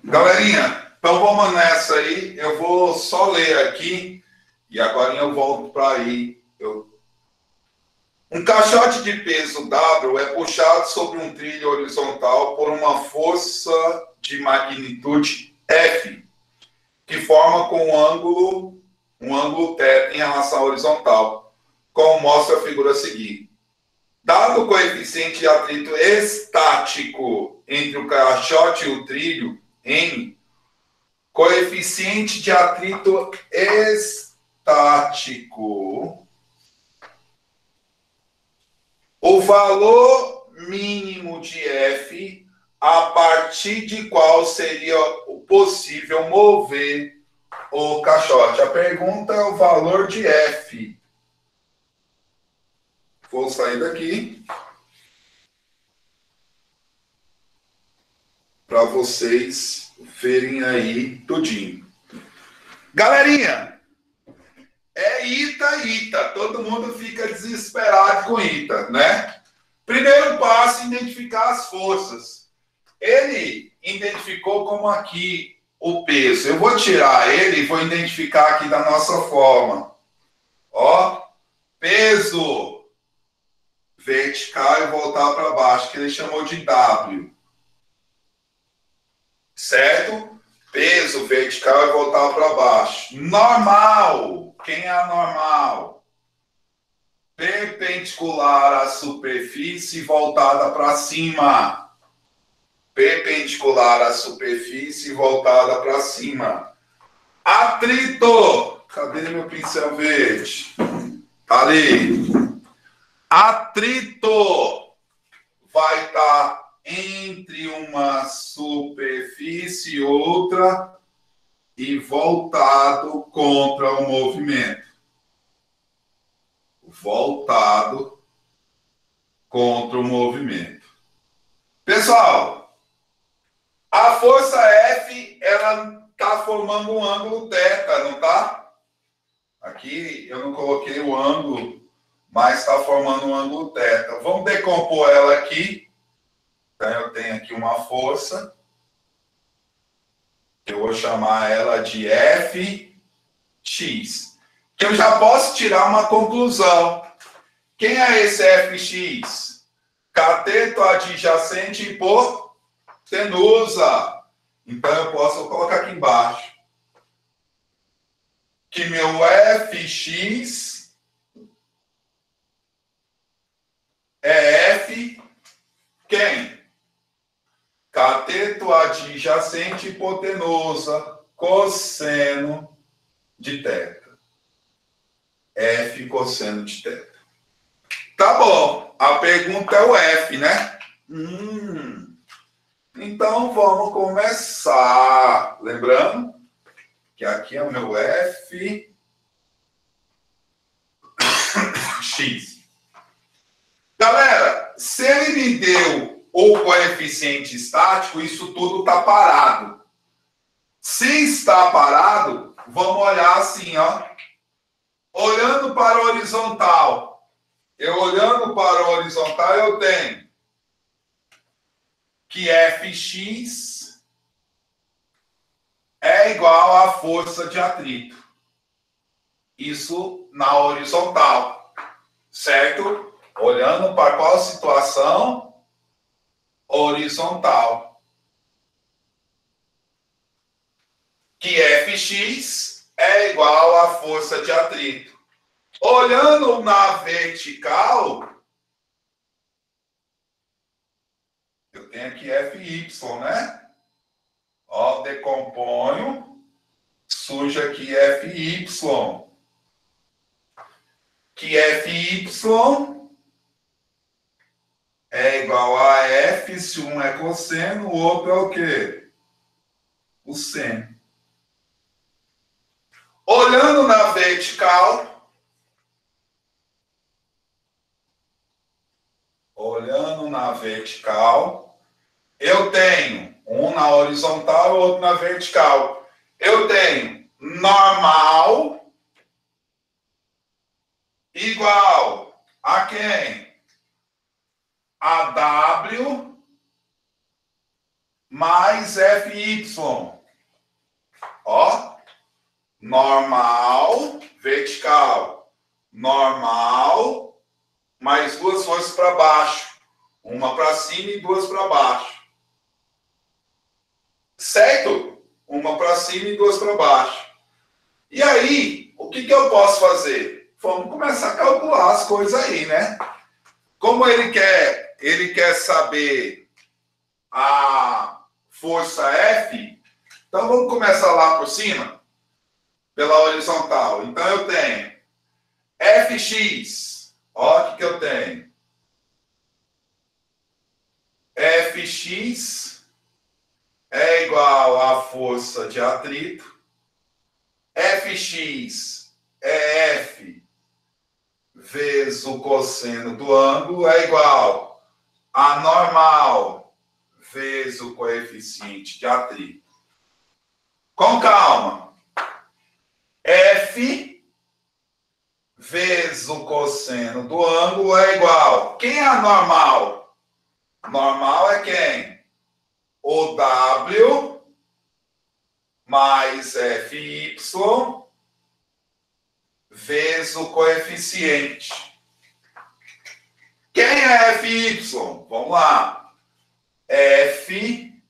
S1: Galerinha, então vamos nessa aí. Eu vou só ler aqui e agora eu volto para aí. Um caixote de peso W é puxado sobre um trilho horizontal por uma força de magnitude F, que forma com um ângulo θ em relação à horizontal, como mostra a figura a seguir. Dado o coeficiente de atrito estático entre o caixote e o trilho, M, coeficiente de atrito estático, o valor mínimo de F a partir de qual seria possível mover o caixote. A pergunta é o valor de F. Vou sair daqui para vocês verem aí tudinho. Galerinha, é ita. Todo mundo fica desesperado com ita, né? Primeiro passo, identificar as forças. Ele identificou como aqui o peso. Eu vou tirar ele e vou identificar aqui da nossa forma. Ó, peso vertical e voltar para baixo, que ele chamou de W. Certo? Peso vertical e voltar para baixo. Normal. Quem é a normal? Perpendicular à superfície voltada para cima. Perpendicular à superfície voltada para cima. Atrito. Cadê meu pincel verde? Ali. Atrito vai estar entre uma superfície e outra e voltado contra o movimento. Voltado contra o movimento. Pessoal, a força F, ela está formando um ângulo θ, não está? Aqui eu não coloquei o ângulo, mas está formando um ângulo θ. Vamos decompor ela aqui. Então, eu tenho aqui uma força, que eu vou chamar ela de Fx. Que eu já posso tirar uma conclusão. Quem é esse Fx? Cateto adjacente hipotenusa. Então, eu posso colocar aqui embaixo. Que meu Fx é F quem? Cateto adjacente hipotenusa, cosseno de θ. F cosseno de θ. Tá bom. A pergunta é o F, né? Então, vamos começar. Lembrando que aqui é o meu F X. Galera, se ele me deu o coeficiente estático, isso tudo está parado. Se está parado, vamos olhar assim, ó. Olhando para o horizontal. Olhando para o horizontal, eu tenho que Fx é igual à força de atrito. Isso na horizontal. Certo? Olhando para qual situação? Horizontal. Que Fx é igual à força de atrito. Olhando na vertical, eu tenho aqui Fy, né? Ó, decomponho, surge aqui Fy. Que Fy é igual a F, se um é cosseno, o outro é o quê? O seno. Olhando na vertical, eu tenho um na horizontal e outro na vertical. Eu tenho normal igual a quem? A W mais Fy. Ó, normal, vertical, normal, mais duas forças para baixo. Uma para cima e duas para baixo. Certo? Uma para cima e duas para baixo. E aí, o que eu posso fazer? Vamos começar a calcular as coisas aí, né? Como ele quer saber a força F, então vamos começar lá por cima, pela horizontal. Então eu tenho Fx. Olha o que eu tenho. Fx é igual à força de atrito. Fx é F vezes o cosseno do ângulo é igual a normal vezes o coeficiente de atrito. Com calma. F vezes o cosseno do ângulo é igual. Quem é a normal? Normal é quem? O W mais FY vezes o coeficiente. Quem é FY? Vamos lá. F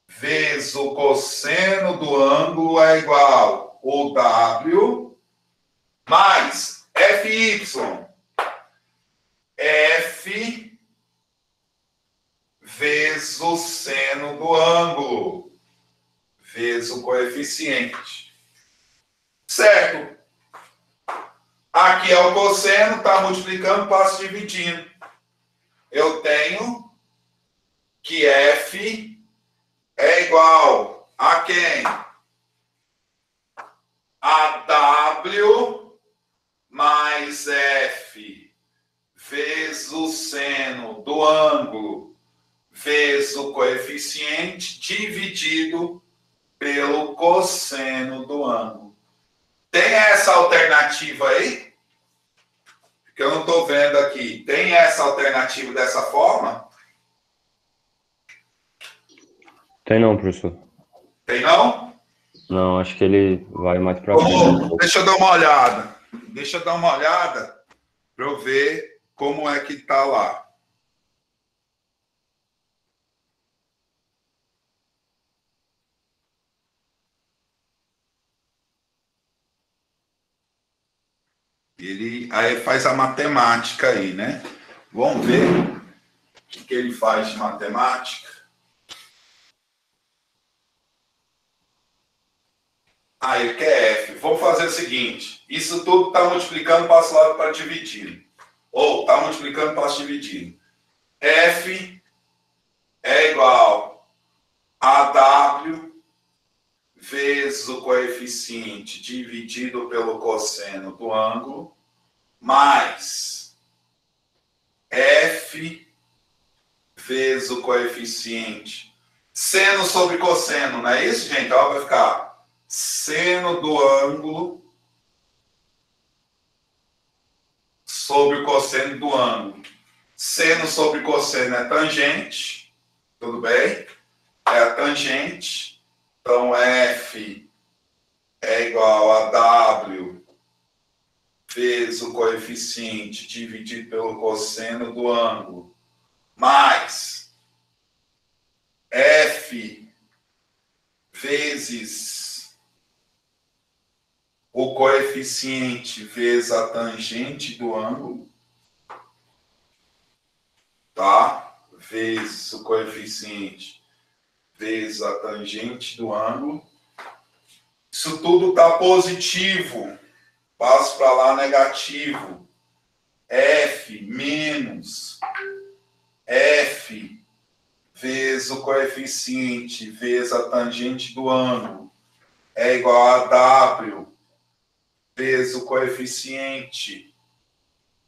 S1: vezes o cosseno do ângulo é igual o W mais FY. F vezes o seno do ângulo vezes o coeficiente. Certo? Aqui é o cosseno, está multiplicando, passo dividindo. Eu tenho que F é igual a quem? A W mais F vezes o seno do ângulo vezes o coeficiente dividido pelo cosseno do ângulo. Tem essa alternativa aí? Que eu não estou vendo aqui. Tem essa alternativa dessa forma?
S3: Tem não, professor.
S1: Tem não?
S3: Não, acho que ele vai mais para frente.
S1: Deixa eu dar uma olhada. Deixa eu dar uma olhada para eu ver como é que está lá. Ele aí faz a matemática aí, né? Vamos ver o que ele faz de matemática. Ele quer F. Vamos fazer o seguinte. Isso tudo está multiplicando, passo lado para dividir. Ou está multiplicando, passo dividindo. F é igual a W vezes o coeficiente dividido pelo cosseno do ângulo, mais F vezes o coeficiente seno sobre cosseno, não é isso, gente? Ó, vai ficar seno do ângulo sobre o cosseno do ângulo. Seno sobre cosseno é tangente, tudo bem? É a tangente. Então, F é igual a W vezes o coeficiente dividido pelo cosseno do ângulo, mais F vezes o coeficiente vezes a tangente do ângulo, tá? Vezes o coeficiente vezes a tangente do ângulo. Isso tudo está positivo. Passo para lá negativo. F menos F vezes o coeficiente vezes a tangente do ângulo é igual a W vezes o coeficiente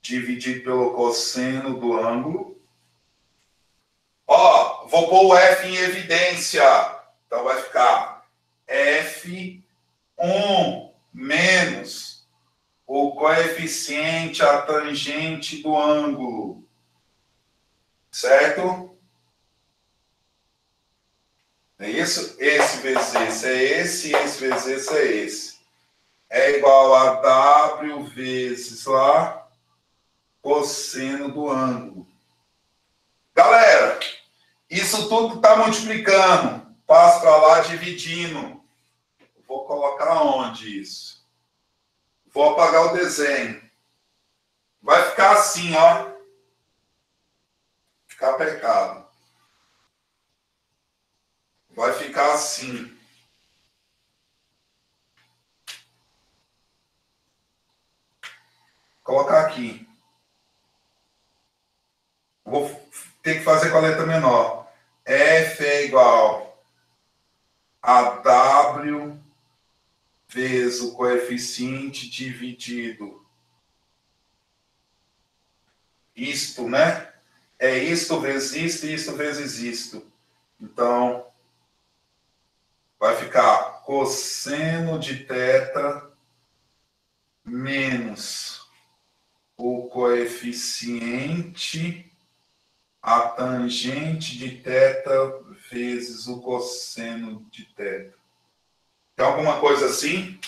S1: dividido pelo cosseno do ângulo. Ó, vou pôr o F em evidência. Então vai ficar F1 menos o coeficiente a tangente do ângulo. Certo? É isso? Esse vezes esse é esse vezes esse é esse. É igual a W vezes lá cosseno do ângulo. Galera, isso tudo está multiplicando. Passo para lá dividindo. Vou colocar onde isso? Vou apagar o desenho. Vai ficar assim, ó. Ficar pecado. Vai ficar assim. Vou colocar aqui. Vou ter que fazer com a letra menor. F é igual a W vezes o coeficiente dividido isto, né? É isto vezes isto e isto vezes isto. Então, vai ficar cosseno de θ menos o coeficiente, a tangente de θ vezes o cosseno de θ. Tem alguma coisa assim?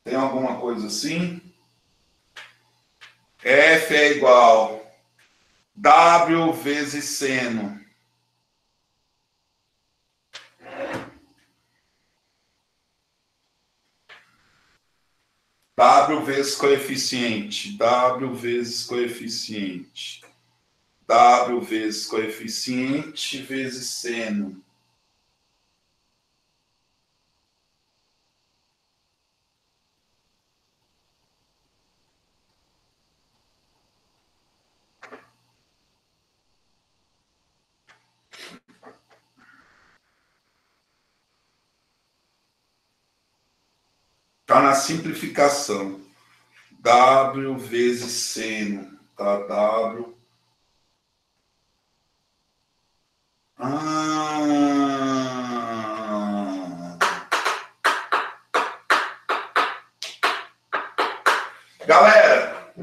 S1: Tem alguma coisa assim? F é igual W vezes seno. W vezes coeficiente. W vezes coeficiente. W vezes coeficiente vezes seno. Está na simplificação. W vezes seno. Tá? W. Galera,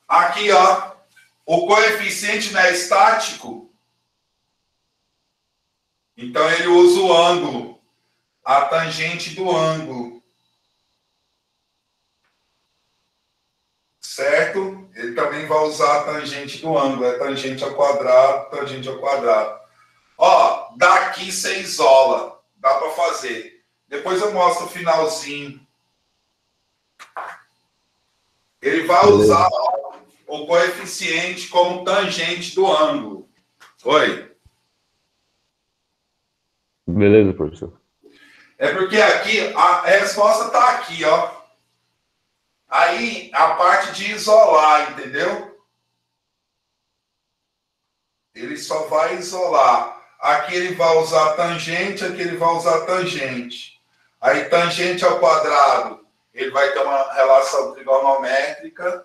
S1: aqui, ó, o coeficiente não é estático, então ele usa o ângulo, a tangente do ângulo. Certo? Ele também vai usar a tangente do ângulo, é tangente ao quadrado, tangente ao quadrado. Ó, daqui você isola, dá para fazer. Depois eu mostro o finalzinho. Ele vai usar o coeficiente como tangente do ângulo. Oi?
S3: Beleza, professor.
S1: É porque aqui, a resposta está aqui, ó. Aí, a parte de isolar, entendeu? Ele só vai isolar. Aqui ele vai usar tangente, aqui ele vai usar tangente. Aí, tangente ao quadrado, ele vai ter uma relação trigonométrica.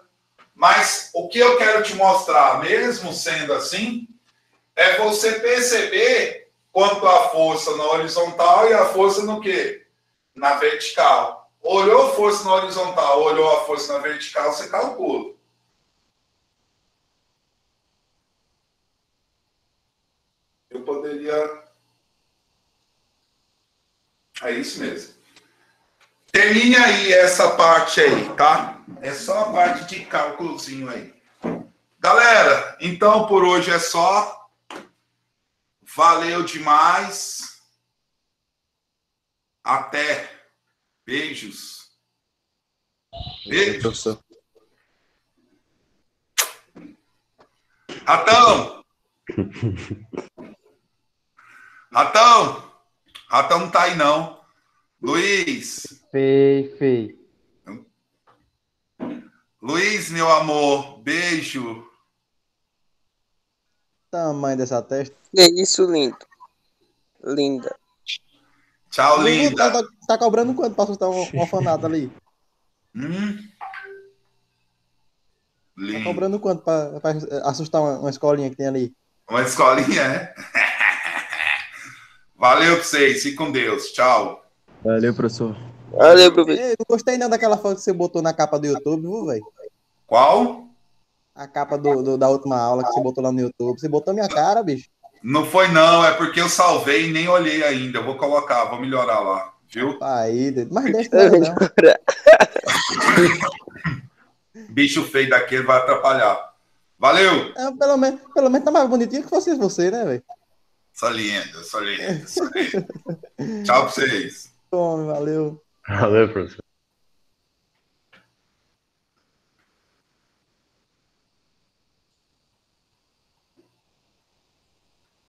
S1: Mas o que eu quero te mostrar, mesmo sendo assim, é você perceber quanto a força na horizontal e a força no quê? Na vertical. Olhou a força na horizontal, olhou a força na vertical, você calcula. Eu poderia... É isso mesmo. Termine aí essa parte aí, tá? É só a parte de cálculozinho aí. Galera, então por hoje é só. Valeu demais. Até. Beijos. Beijos. Ratão. Ratão. Ratão não tá aí, não. Luiz.
S7: Fei.
S1: Luiz, meu amor. Beijo.
S7: Tamanho dessa testa.
S5: Que isso, lindo. Linda.
S1: Tchau, linda.
S7: Tá cobrando quanto pra assustar um orfanato ali? Tá cobrando quanto pra assustar uma escolinha que tem ali?
S1: Uma escolinha, é? Valeu pra vocês. Fique com Deus. Tchau.
S4: Valeu, professor.
S5: Valeu, professor.
S7: Ei, não gostei não daquela foto que você botou na capa do YouTube, viu, velho?
S1: Qual?
S7: A capa da última aula que você botou lá no YouTube. Você botou minha cara, bicho.
S1: Não foi, não. É porque eu salvei e nem olhei ainda. Eu vou colocar, vou melhorar lá. Viu?
S7: Aí, mas deixa não.
S1: Bicho feio daquele vai atrapalhar. Valeu!
S7: É, pelo menos tá mais bonitinho que fosse você, né, velho?
S1: Só linda. Tchau pra vocês.
S7: Tome, valeu.
S3: Valeu, professor.